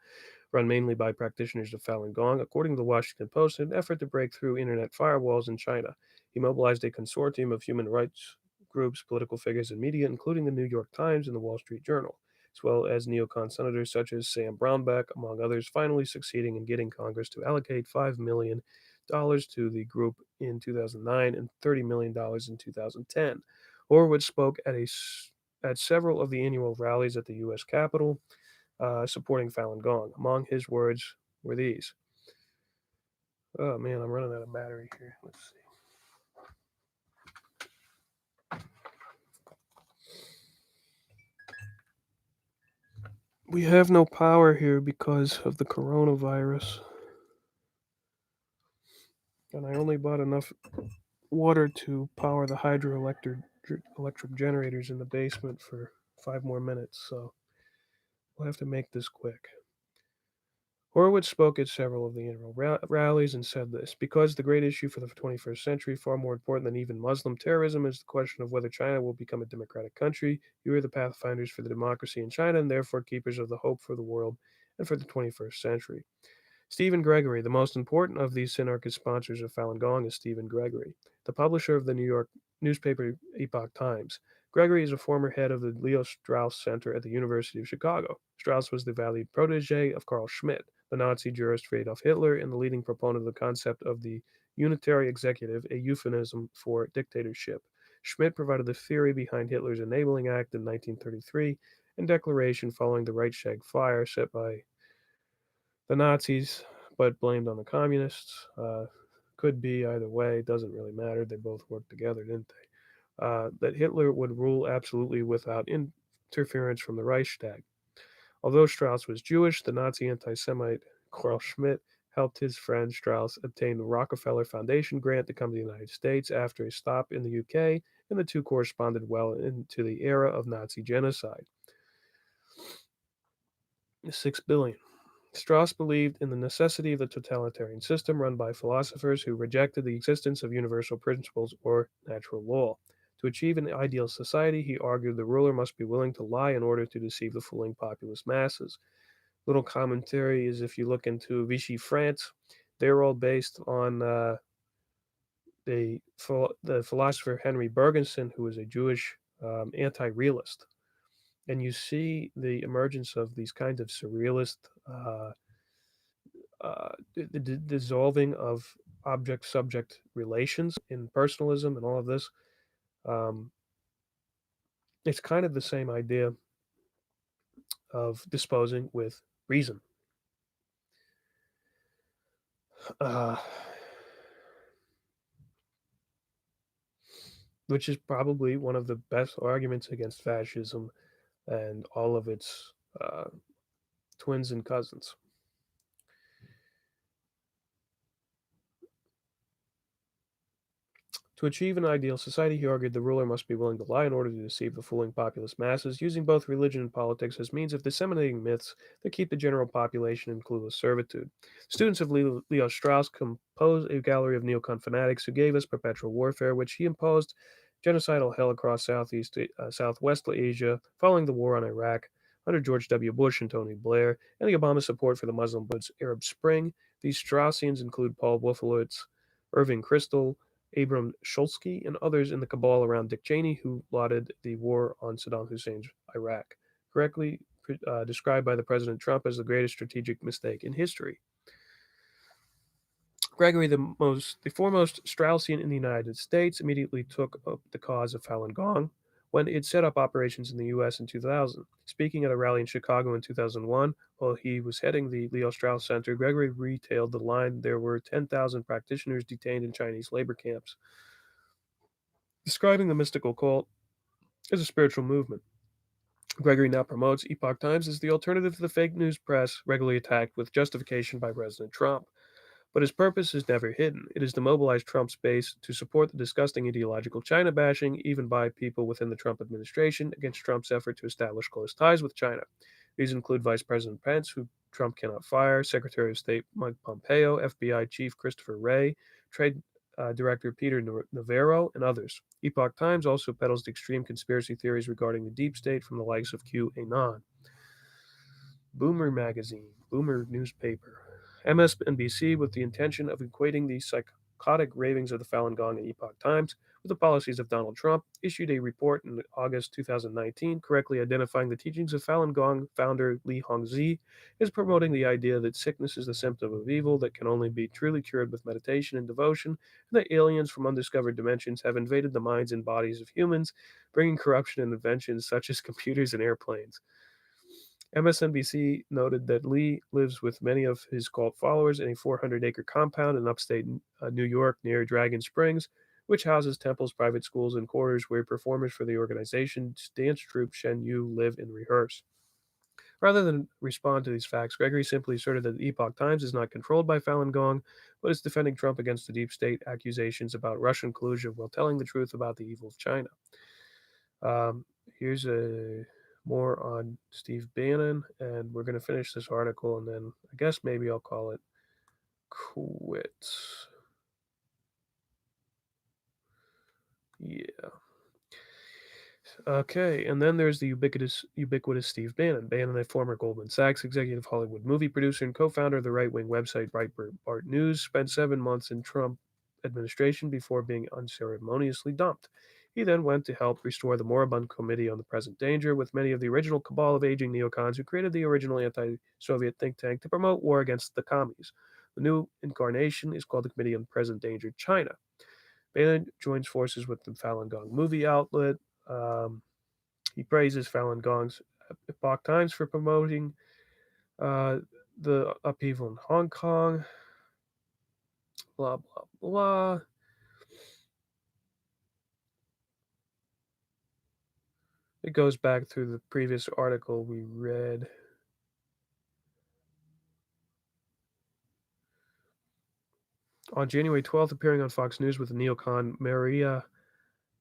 run mainly by practitioners of Falun Gong, according to the Washington Post, in an effort to break through internet firewalls in China. He mobilized a consortium of human rights groups, political figures, and media, including the New York Times and the Wall Street Journal, as well as neocon senators such as Sam Brownback, among others, finally succeeding in getting Congress to allocate $5 million to the group in 2009 and $30 million in 2010. Horowitz spoke at several of the annual rallies at the U.S. Capitol, supporting Falun Gong. Among his words were these. Oh man, I'm running out of battery here. Let's see. We have no power here because of the coronavirus. And I only bought enough water to power the hydroelectric generators in the basement for 5 more minutes, so we'll have to make this quick. Horowitz spoke at several of the annual rallies and said this: because the great issue for the 21st century, far more important than even Muslim terrorism, is the question of whether China will become a democratic country. You are the pathfinders for the democracy in China and therefore keepers of the hope for the world and for the 21st century. Stephen Gregory, the most important of these synarchist sponsors of Falun Gong, is Stephen Gregory, the publisher of the New York newspaper Epoch Times. Gregory is a former head of the Leo Strauss Center at the University of Chicago. Strauss was the valued protege of Carl Schmitt, the Nazi jurist for Adolf Hitler, and the leading proponent of the concept of the unitary executive, a euphemism for dictatorship. Schmitt provided the theory behind Hitler's Enabling Act in 1933 and declaration following the Reichstag fire set by the Nazis, but blamed on the communists. Could be either way, doesn't really matter. They both worked together, didn't they? That Hitler would rule absolutely without interference from the Reichstag. Although Strauss was Jewish, the Nazi anti-Semite Carl Schmitt helped his friend Strauss obtain the Rockefeller Foundation grant to come to the United States after a stop in the UK, and the two corresponded well into the era of Nazi genocide. $6 billion. Strauss believed in the necessity of the totalitarian system run by philosophers who rejected the existence of universal principles or natural law. To achieve an ideal society, he argued the ruler must be willing to lie in order to deceive the fooling populous masses. Little commentary is if you look into Vichy France, they're all based on the philosopher Henry Bergson, who was a Jewish anti-realist. And you see the emergence of these kinds of surrealist the dissolving of object-subject relations in personalism and all of this. Um, it's kind of the same idea of disposing with reason. Uh, which is probably one of the best arguments against fascism and all of its twins and cousins. To achieve an ideal society, he argued, the ruler must be willing to lie in order to deceive the fooling populous masses, using both religion and politics as means of disseminating myths that keep the general population in clueless servitude. Students of Leo Strauss composed a gallery of neocon fanatics who gave us perpetual warfare, which he imposed genocidal hell across Southwest Asia following the war on Iraq under George W. Bush and Tony Blair, and the Obama support for the Muslim Arab Spring. These Straussians include Paul Wolfowitz, Irving Kristol, Abram Shulsky, and others in the cabal around Dick Cheney, who lauded the war on Saddam Hussein's Iraq, correctly described by the President Trump as the greatest strategic mistake in history. Gregory, the foremost Straussian in the United States, immediately took up the cause of Falun Gong, when it set up operations in the U.S. in 2000. Speaking at a rally in Chicago in 2001, while he was heading the Leo Strauss Center, Gregory retailed the line there were 10,000 practitioners detained in Chinese labor camps, describing the mystical cult as a spiritual movement. Gregory now promotes Epoch Times as the alternative to the fake news press regularly attacked with justification by President Trump. But his purpose is never hidden. It is to mobilize Trump's base to support the disgusting ideological China bashing, even by people within the Trump administration, against Trump's effort to establish close ties with China. These include Vice President Pence, who Trump cannot fire, Secretary of State Mike Pompeo, FBI Chief Christopher Wray, Trade Director Peter Navarro, and others. Epoch Times also peddles extreme conspiracy theories regarding the deep state from the likes of QAnon. Boomer Magazine, Boomer newspaper. MSNBC, with the intention of equating the psychotic ravings of the Falen Gong and Epoch Times with the policies of Donald Trump, issued a report in August 2019 correctly identifying the teachings of Falun Gong founder Li Hongzhi as promoting the idea that sickness is the symptom of evil that can only be truly cured with meditation and devotion, and that aliens from undiscovered dimensions have invaded the minds and bodies of humans, bringing corruption and inventions such as computers and airplanes. MSNBC noted that Lee lives with many of his cult followers in a 400-acre compound in upstate New York near Dragon Springs, which houses temples, private schools, and quarters where performers for the organization's dance troupe Shen Yu live and rehearse. Rather than respond to these facts, Gregory simply asserted that the Epoch Times is not controlled by Falun Gong, but is defending Trump against the deep state accusations about Russian collusion while telling the truth about the evil of China. Um, here's a more on Steve Bannon, and we're going to finish this article, and then I guess maybe I'll call it quits. Yeah. Okay, and then there's the ubiquitous Steve Bannon. Bannon, a former Goldman Sachs executive, Hollywood movie producer, and co-founder of the right-wing website Breitbart News, spent 7 months in Trump administration before being unceremoniously dumped. He then went to help restore the moribund Committee on the Present Danger with many of the original cabal of aging neocons who created the original anti-Soviet think tank to promote war against the commies. The new incarnation is called the Committee on Present Danger China. Bannon joins forces with the Falun Gong movie outlet. Um, he praises Falun Gong's Epoch Times for promoting uh, the upheaval in Hong Kong. Blah, blah, blah. It goes back through the previous article we read. On January 12th, appearing on Fox News with the neocon Maria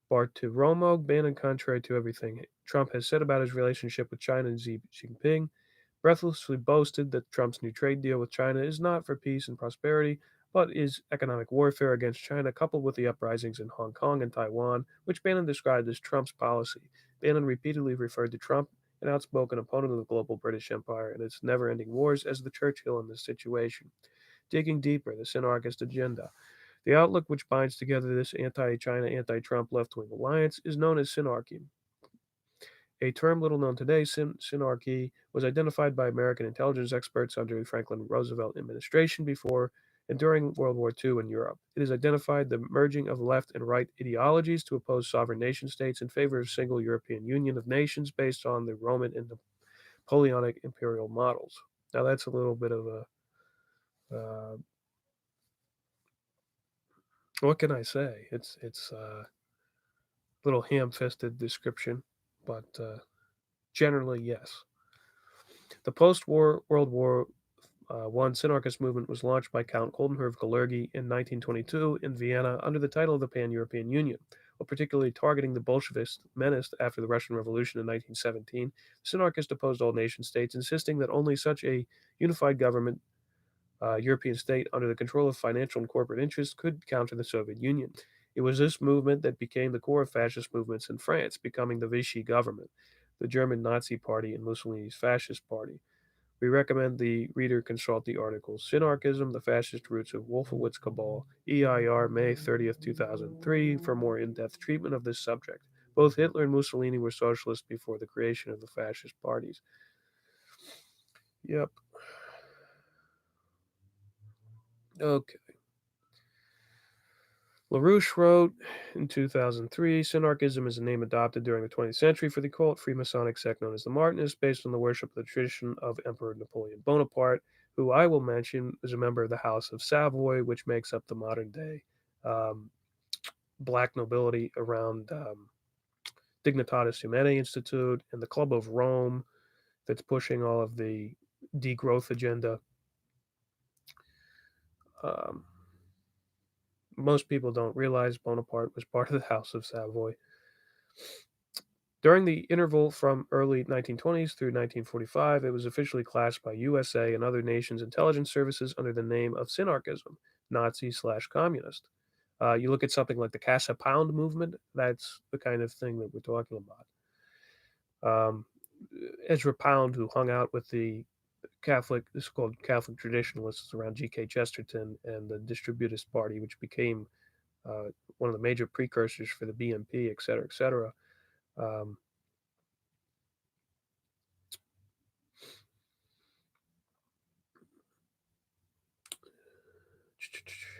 Bartiromo, Bannon, contrary to everything Trump has said about his relationship with China and Xi Jinping, breathlessly boasted that Trump's new trade deal with China is not for peace and prosperity, but is economic warfare against China, coupled with the uprisings in Hong Kong and Taiwan, which Bannon described as Trump's policy. Bannon repeatedly referred to Trump, an outspoken opponent of the global British Empire and its never ending wars, as the Churchill in this situation. Digging deeper, the synarchist agenda. The outlook which binds together this anti China, anti Trump left wing alliance is known as synarchy. A term little known today, synarchy was identified by American intelligence experts under the Franklin Roosevelt administration before and during World War II in Europe. It has identified the merging of left and right ideologies to oppose sovereign nation states in favor of a single European Union of nations based on the Roman and Napoleonic imperial models. Now that's a little bit of a what can I say? It's a little ham-fisted description, but generally yes. The post-war World War One synarchist movement was launched by Count Goldenherr Kalergi in 1922 in Vienna under the title of the Pan-European Union. While particularly targeting the Bolshevist menace after the Russian Revolution in 1917, the synarchists opposed all nation-states, insisting that only such a unified government European state under the control of financial and corporate interests could counter the Soviet Union. It was this movement that became the core of fascist movements in France, becoming the Vichy government, the German Nazi Party, and Mussolini's Fascist Party. We recommend the reader consult the article Synarchism, the Fascist Roots of Wolfowitz Cabal, EIR, May 30th, 2003, for more in-depth treatment of this subject. Both Hitler and Mussolini were socialists before the creation of the fascist parties. Yep. Okay. LaRouche wrote in 2003, Synarchism is a name adopted during the 20th century for the cult Freemasonic sect known as the Martinists, based on the worship of the tradition of Emperor Napoleon Bonaparte, who I will mention is a member of the House of Savoy, which makes up the modern day um, black nobility around Dignitatis Humanae Institute and the Club of Rome that's pushing all of the degrowth agenda. Um, Most people don't realize Bonaparte was part of the House of Savoy. During the interval from early 1920s through 1945, it was officially classed by USA and other nations' intelligence services under the name of Synarchism, Nazi/communist. You look at something like the Casa Pound movement, that's the kind of thing that we're talking about. Ezra Pound, who hung out with the Catholic, this is called Catholic traditionalists around G.K. Chesterton and the Distributist Party, which became uh, one of the major precursors for the BNP, et cetera, et cetera. Um,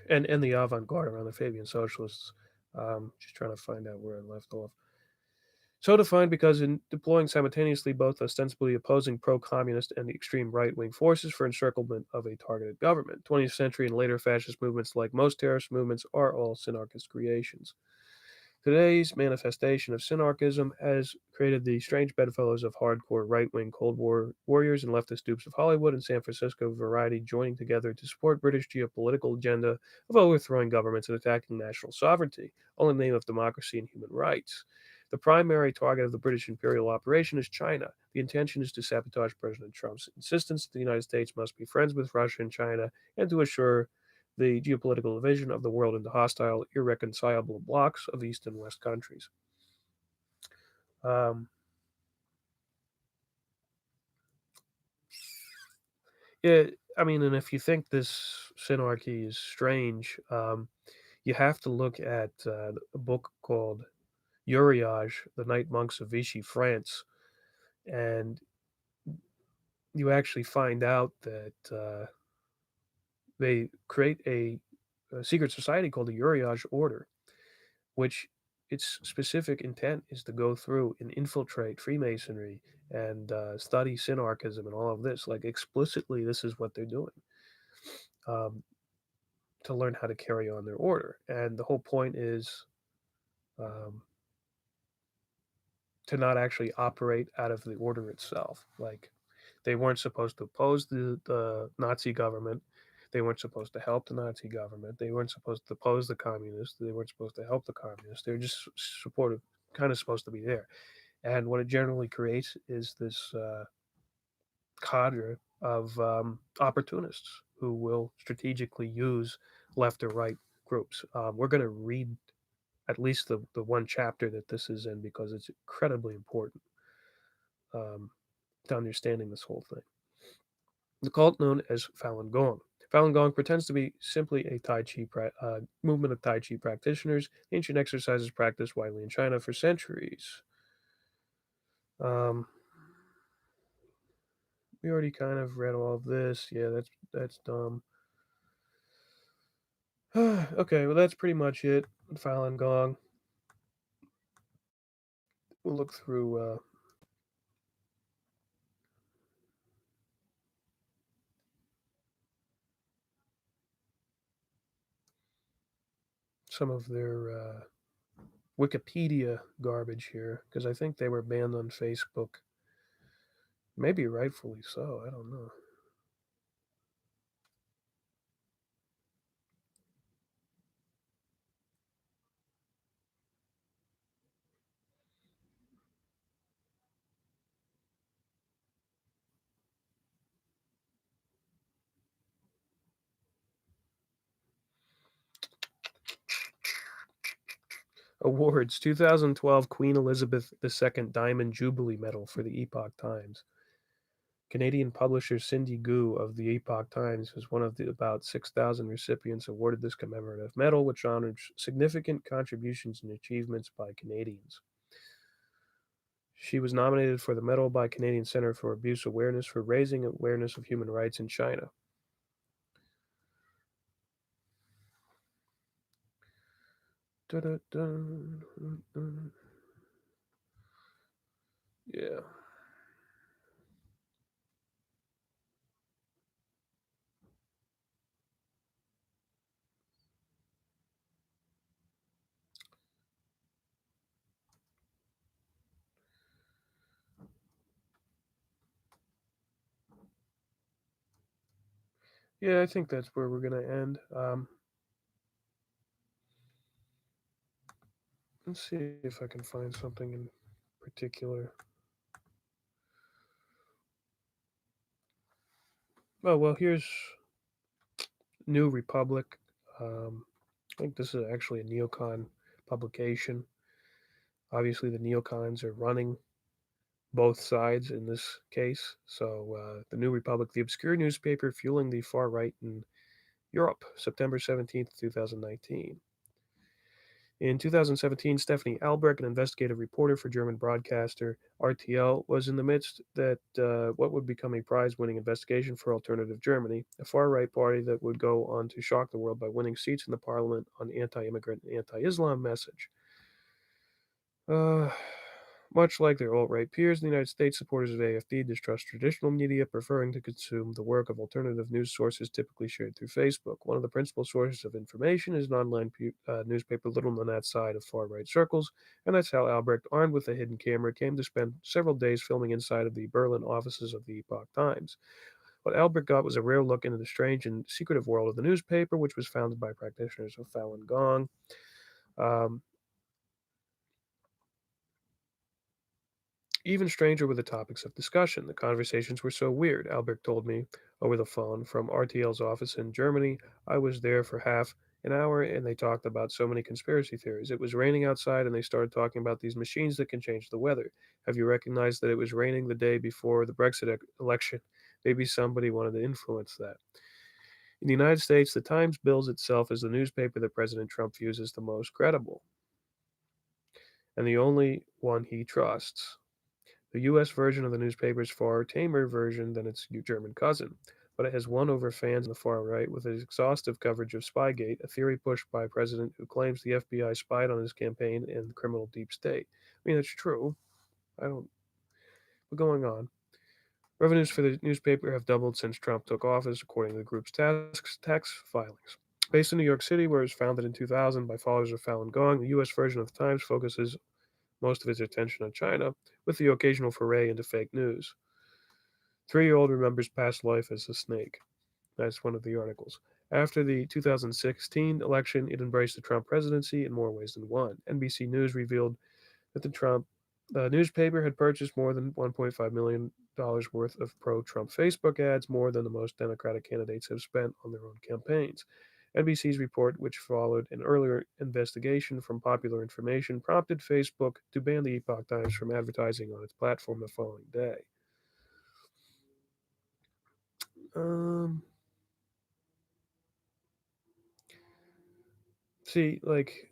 and the avant-garde around the Fabian socialists. Just trying to find out where I left off. So defined because in deploying simultaneously both ostensibly opposing pro-communist and the extreme right-wing forces for encirclement of a targeted government. 20th century and later fascist movements, like most terrorist movements, are all synarchist creations. Today's manifestation of synarchism has created the strange bedfellows of hardcore right-wing Cold War warriors and leftist dupes of Hollywood and San Francisco variety joining together to support British geopolitical agenda of overthrowing governments and attacking national sovereignty, all in the name of democracy and human rights. The primary target of the British imperial operation is China. The intention is to sabotage President Trump's insistence that the United States must be friends with Russia and China and to assure the geopolitical division of the world into hostile, irreconcilable blocks of East and West countries. Um, yeah, I mean, and if you think this synarchy is strange, you have to look at a book called Uriage, The Night Monks of Vichy, France, and you actually find out that they create a secret society called the Uriage Order, which its specific intent is to go through and infiltrate Freemasonry and study synarchism and all of this. Like explicitly, this is what they're doing um, to learn how to carry on their order. And the whole point is um, to not actually operate out of the order itself. Like they weren't supposed to oppose the Nazi government. They weren't supposed to help the Nazi government. They weren't supposed to oppose the communists. They weren't supposed to help the communists. They were just supportive, kind of supposed to be there. And what it generally creates is this cadre of opportunists who will strategically use left or right groups. We're going to read at least the one chapter that this is in because it's incredibly important um, to understanding this whole thing. The cult known as Falun Gong. Falun Gong pretends to be simply a Tai Chi movement of Tai Chi practitioners. Ancient exercises practiced widely in China for centuries. Um, we already kind of read all of this. Yeah, that's dumb. Okay, well that's pretty much it. Falun Gong. We'll look through some of their Wikipedia garbage here because I think they were banned on Facebook. Maybe rightfully so. I don't know. Awards 2012 Queen Elizabeth II Diamond Jubilee Medal for the Epoch Times. Canadian publisher Cindy Gu of the Epoch Times was one of the about 6,000 recipients awarded this commemorative medal, which honors significant contributions and achievements by Canadians. She was nominated for the medal by Canadian Center for Abuse Awareness for raising awareness of human rights in China. Da-da-da. Yeah. Yeah, I think that's where we're gonna end. Let's see if I can find something in particular. Oh well, here's New Republic. I think this is actually a NeoCon publication. Obviously, the neocons are running both sides in this case. So, the New Republic, the obscure newspaper fueling the far right in Europe, September 17th, 2019. In 2017, Stephanie Albrecht, an investigative reporter for German broadcaster RTL, was in the midst that what would become a prize-winning investigation for Alternative Germany, a far-right party that would go on to shock the world by winning seats in the parliament on anti-immigrant and anti-Islam message. Uh, Much like their alt-right peers in the United States, supporters of AfD distrust traditional media, preferring to consume the work of alternative news sources typically shared through Facebook. One of the principal sources of information is an online newspaper little known outside of far-right circles, and that's how Albrecht, armed with a hidden camera, came to spend several days filming inside of the Berlin offices of the Epoch Times. What Albrecht got was a rare look into the strange and secretive world of the newspaper, which was founded by practitioners of Falun Gong. Um, Even stranger were the topics of discussion. The conversations were so weird, Albert told me over the phone from RTL's office in Germany. I was there for half an hour and they talked about so many conspiracy theories. It was raining outside and they started talking about these machines that can change the weather. Have you recognized that it was raining the day before the Brexit election? Maybe somebody wanted to influence that. In the United States, the Times bills itself as the newspaper that President Trump views as the most credible and the only one he trusts. The US version of the newspaper is far tamer version than its German cousin, but it has won over fans on the far right with its exhaustive coverage of Spygate, a theory pushed by a president who claims the FBI spied on his campaign and the criminal deep state. I mean, that's true. I don't. But going on. Revenues for the newspaper have doubled since Trump took office, according to the group's tax filings. Based in New York City, where it was founded in 2000 by followers of Falun Gong, the U.S. version of the Times focuses most of its attention on China, with the occasional foray into fake news. 3-year-old remembers past life as a snake. That's one of the articles. After the 2016 election, it embraced the Trump presidency in more ways than one. NBC News revealed that the Trump newspaper had purchased more than $1.5 million worth of pro Trump Facebook ads, more than the most Democratic candidates have spent on their own campaigns. NBC's report, which followed an earlier investigation from Popular Information, prompted Facebook to ban the Epoch Times from advertising on its platform the following day. Um, See, like,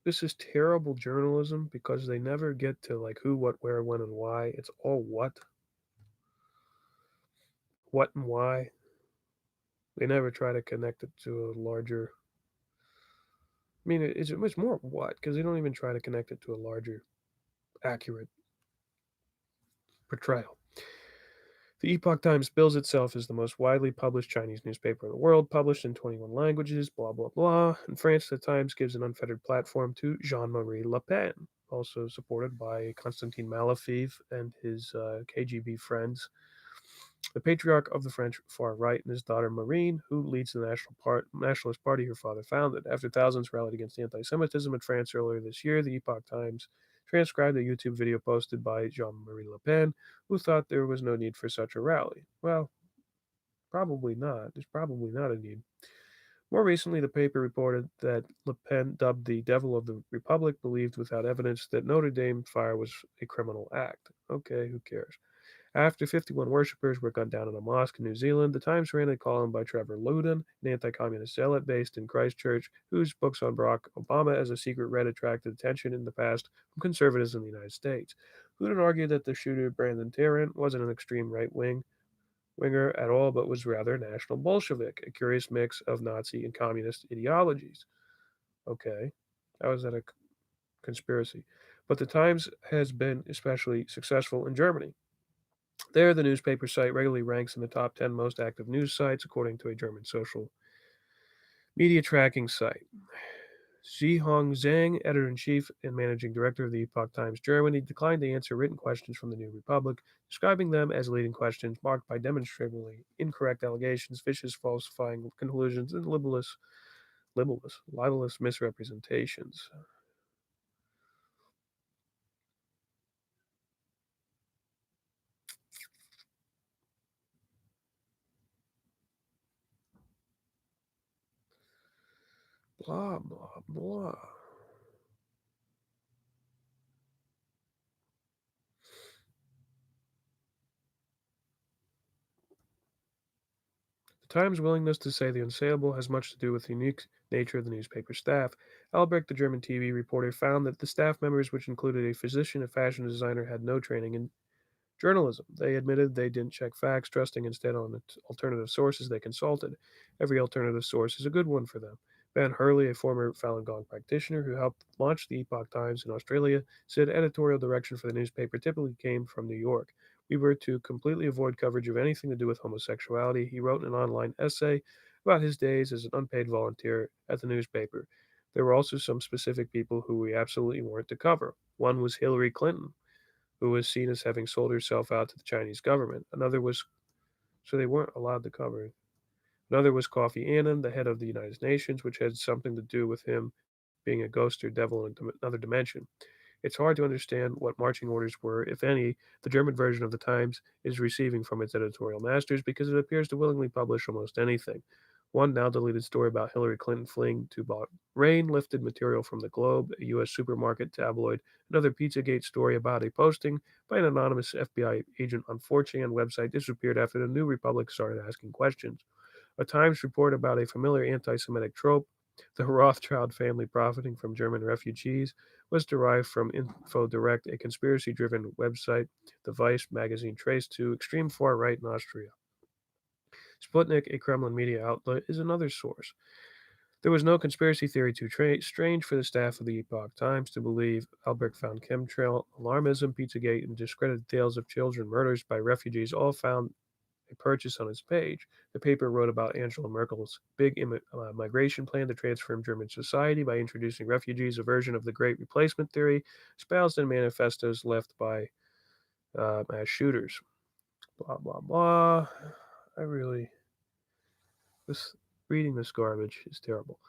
this is terrible journalism because they never get to like who, what, where, when, and why. It's all what and why. They never try to connect it to a larger. I mean, it's much more what because they don't even try to connect it to a larger, accurate portrayal. The Epoch Times bills itself as the most widely published Chinese newspaper in the world, published in 21 languages, blah, blah, blah. In France, the Times gives an unfettered platform to Jean Marie Le Pen, also supported by Constantin Malafev and his KGB friends, the patriarch of the French far right, and his daughter Marine, who leads the Nationalist Party her father founded. After thousands rallied against anti Semitism in France earlier this year, the Epoch Times transcribed a YouTube video posted by Jean Marie Le Pen, who thought there was no need for such a rally. Well, probably not. There's probably not a need. More recently, the paper reported that Le Pen, dubbed the Devil of the Republic, believed without evidence that Notre Dame fire was a criminal act. Okay, who cares? After 51 worshippers were gunned down in a mosque in New Zealand, the Times ran a column by Trevor Loudon, an anti-communist zealot based in Christchurch, whose books on Barack Obama as a secret read attracted attention in the past from conservatives in the United States. Loudon argued that the shooter, Brandon Tarrant, wasn't an extreme right winger at all, but was rather a national Bolshevik, a curious mix of Nazi and communist ideologies. Okay. How is that a conspiracy? But the Times has been especially successful in Germany. There, the newspaper site regularly ranks in the top 10 most active news sites, according to a German social media tracking site. Zhihong Zhang, editor in chief and managing director of the Epoch Times Germany, declined to answer written questions from the New Republic, describing them as leading questions marked by demonstrably incorrect allegations, vicious falsifying conclusions, and libelous misrepresentations. Blah, blah, blah. The Times' willingness to say the unsayable has much to do with the unique nature of the newspaper staff. Albrecht, the German TV reporter, found that the staff members, which included a physician, a fashion designer, had no training in journalism. They admitted they didn't check facts, trusting instead on alternative sources they consulted. Every alternative source is a good one for them. Ben Hurley, a former Falun Gong practitioner who helped launch the Epoch Times in Australia, said editorial direction for the newspaper typically came from New York. We were to completely avoid coverage of anything to do with homosexuality. He wrote an online essay about his days as an unpaid volunteer at the newspaper. There were also some specific people who we absolutely weren't to cover. One was Hillary Clinton, who was seen as having sold herself out to the Chinese government. Another was, so they weren't allowed to cover it. Another was Kofi Annan, the head of the United Nations, which had something to do with him being a ghost or devil in another dimension. It's hard to understand what marching orders were, if any, the German version of the Times is receiving from its editorial masters because it appears to willingly publish almost anything. One now deleted story about Hillary Clinton fleeing to Bahrain lifted material from the Globe, a U.S. supermarket tabloid. Another Pizzagate story about a posting by an anonymous FBI agent on 4chan website disappeared after the New Republic started asking questions. A Times report about a familiar anti Semitic trope, the Rothschild family profiting from German refugees, was derived from InfoDirect, a conspiracy driven website the Vice magazine traced to extreme far right in Austria. Sputnik, a Kremlin media outlet, is another source. There was no conspiracy theory too strange for the staff of the Epoch Times to believe. Albrecht found chemtrail, alarmism, Pizzagate, and discredited tales of children murders by refugees all found a purchase on its page. The paper wrote about Angela Merkel's big migration plan to transform German society by introducing refugees, a version of the Great Replacement theory espoused in manifestos left by mass shooters. Blah, blah, blah. I really, this reading this garbage is terrible.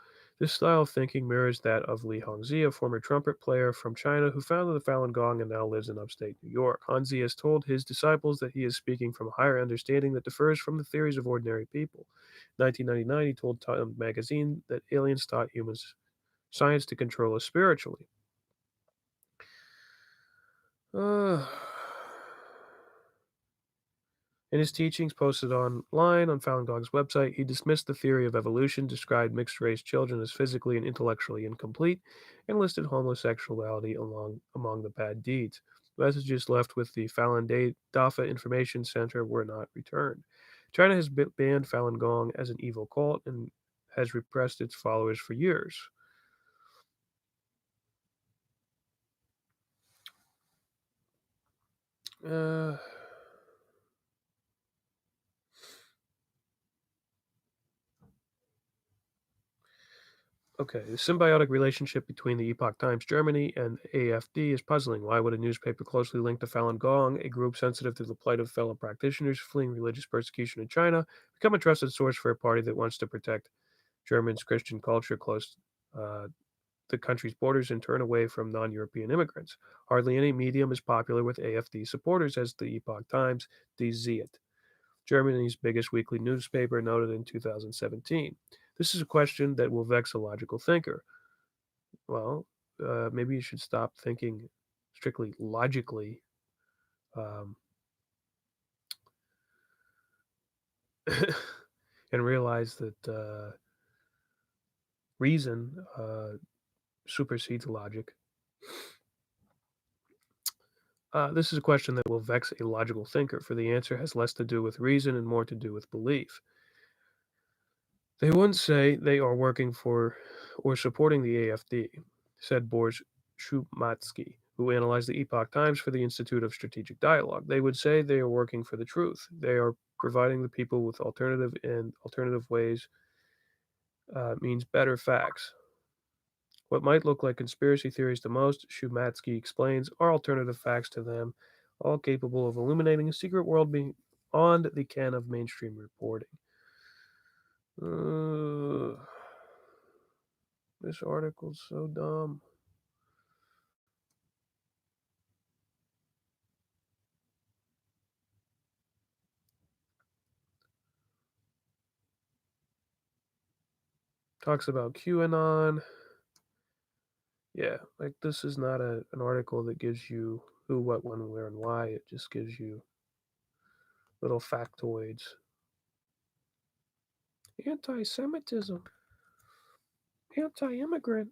This style of thinking mirrors that of Li Hongzhi, a former trumpet player from China who founded the Falun Gong and now lives in upstate New York. Hongzhi has told his disciples that he is speaking from a higher understanding that differs from the theories of ordinary people. In 1999, he told Time magazine that aliens taught humans science to control us spiritually. Uh, In his teachings posted online on Falun Gong's website, he dismissed the theory of evolution, described mixed race children as physically and intellectually incomplete, and listed homosexuality among the bad deeds. Messages left with the Falun Dafa Information Center were not returned. China has banned Falun Gong as an evil cult and has repressed its followers for years. Uh, Okay, the symbiotic relationship between the Epoch Times Germany and AFD is puzzling. Why would a newspaper closely linked to Falun Gong, a group sensitive to the plight of fellow practitioners fleeing religious persecution in China, become a trusted source for a party that wants to protect Germans' Christian culture close uh, the country's borders and turn away from non European immigrants? Hardly any medium is popular with AFD supporters as the Epoch Times, Die Zeit, Germany's biggest weekly newspaper, noted in 2017. This is a question that will vex a logical thinker. Well, maybe you should stop thinking strictly logically, um, and realize that reason supersedes logic. This is a question that will vex a logical thinker, for the answer has less to do with reason and more to do with belief. They wouldn't say they are working for or supporting the AFD, said Boris Shumatsky, who analyzed the Epoch Times for the Institute of Strategic Dialogue. They would say they are working for the truth. They are providing the people with alternative ways means better facts. What might look like conspiracy theories to most, Shumatsky explains, are alternative facts to them, all capable of illuminating a secret world beyond the ken of mainstream reporting. This article's so dumb. Talks about QAnon. Yeah, like this is not an article that gives you who, what, when, where, and why. It just gives you little factoids. Anti Semitism, anti immigrant.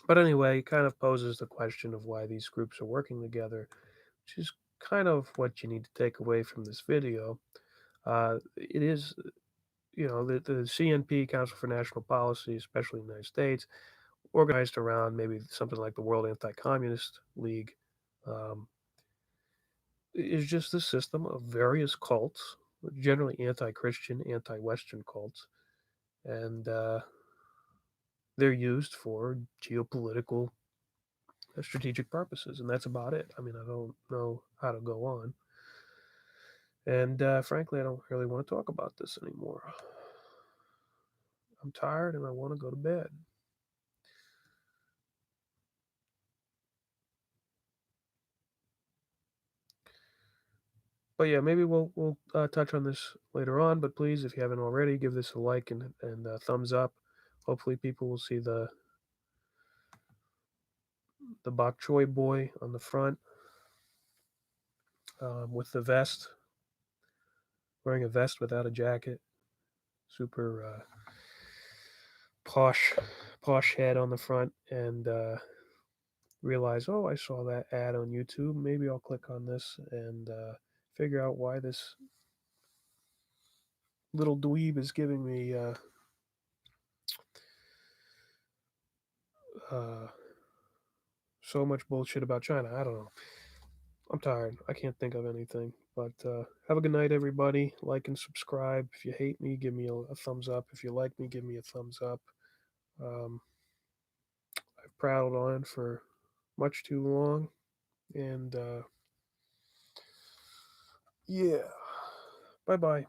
But anyway, it kind of poses the question of why these groups are working together, which is kind of what you need to take away from this video. It is, the CNP, Council for National Policy, especially in the United States, organized around maybe something like the World Anti-Communist League, is just a system of various cults, generally anti-Christian, anti-Western cults, and they're used for geopolitical strategic purposes, and that's about it. I mean, I don't know how to go on, and frankly, I don't really want to talk about this anymore. I'm tired and I want to go to bed. But yeah, maybe we'll touch on this later on. But please, if you haven't already, give this a like and thumbs up. Hopefully, people will see the bok choy boy on the front with the vest, wearing a vest without a jacket, super posh head on the front, and realize, oh, I saw that ad on YouTube. Maybe I'll click on this and figure out why this little dweeb is giving me so much bullshit about China. I don't know. I'm tired. I can't think of anything. But have a good night, everybody. Like and subscribe. If you hate me, give me a thumbs up. If you like me, give me a thumbs up. I've prattled on for much too long. And yeah. Bye bye.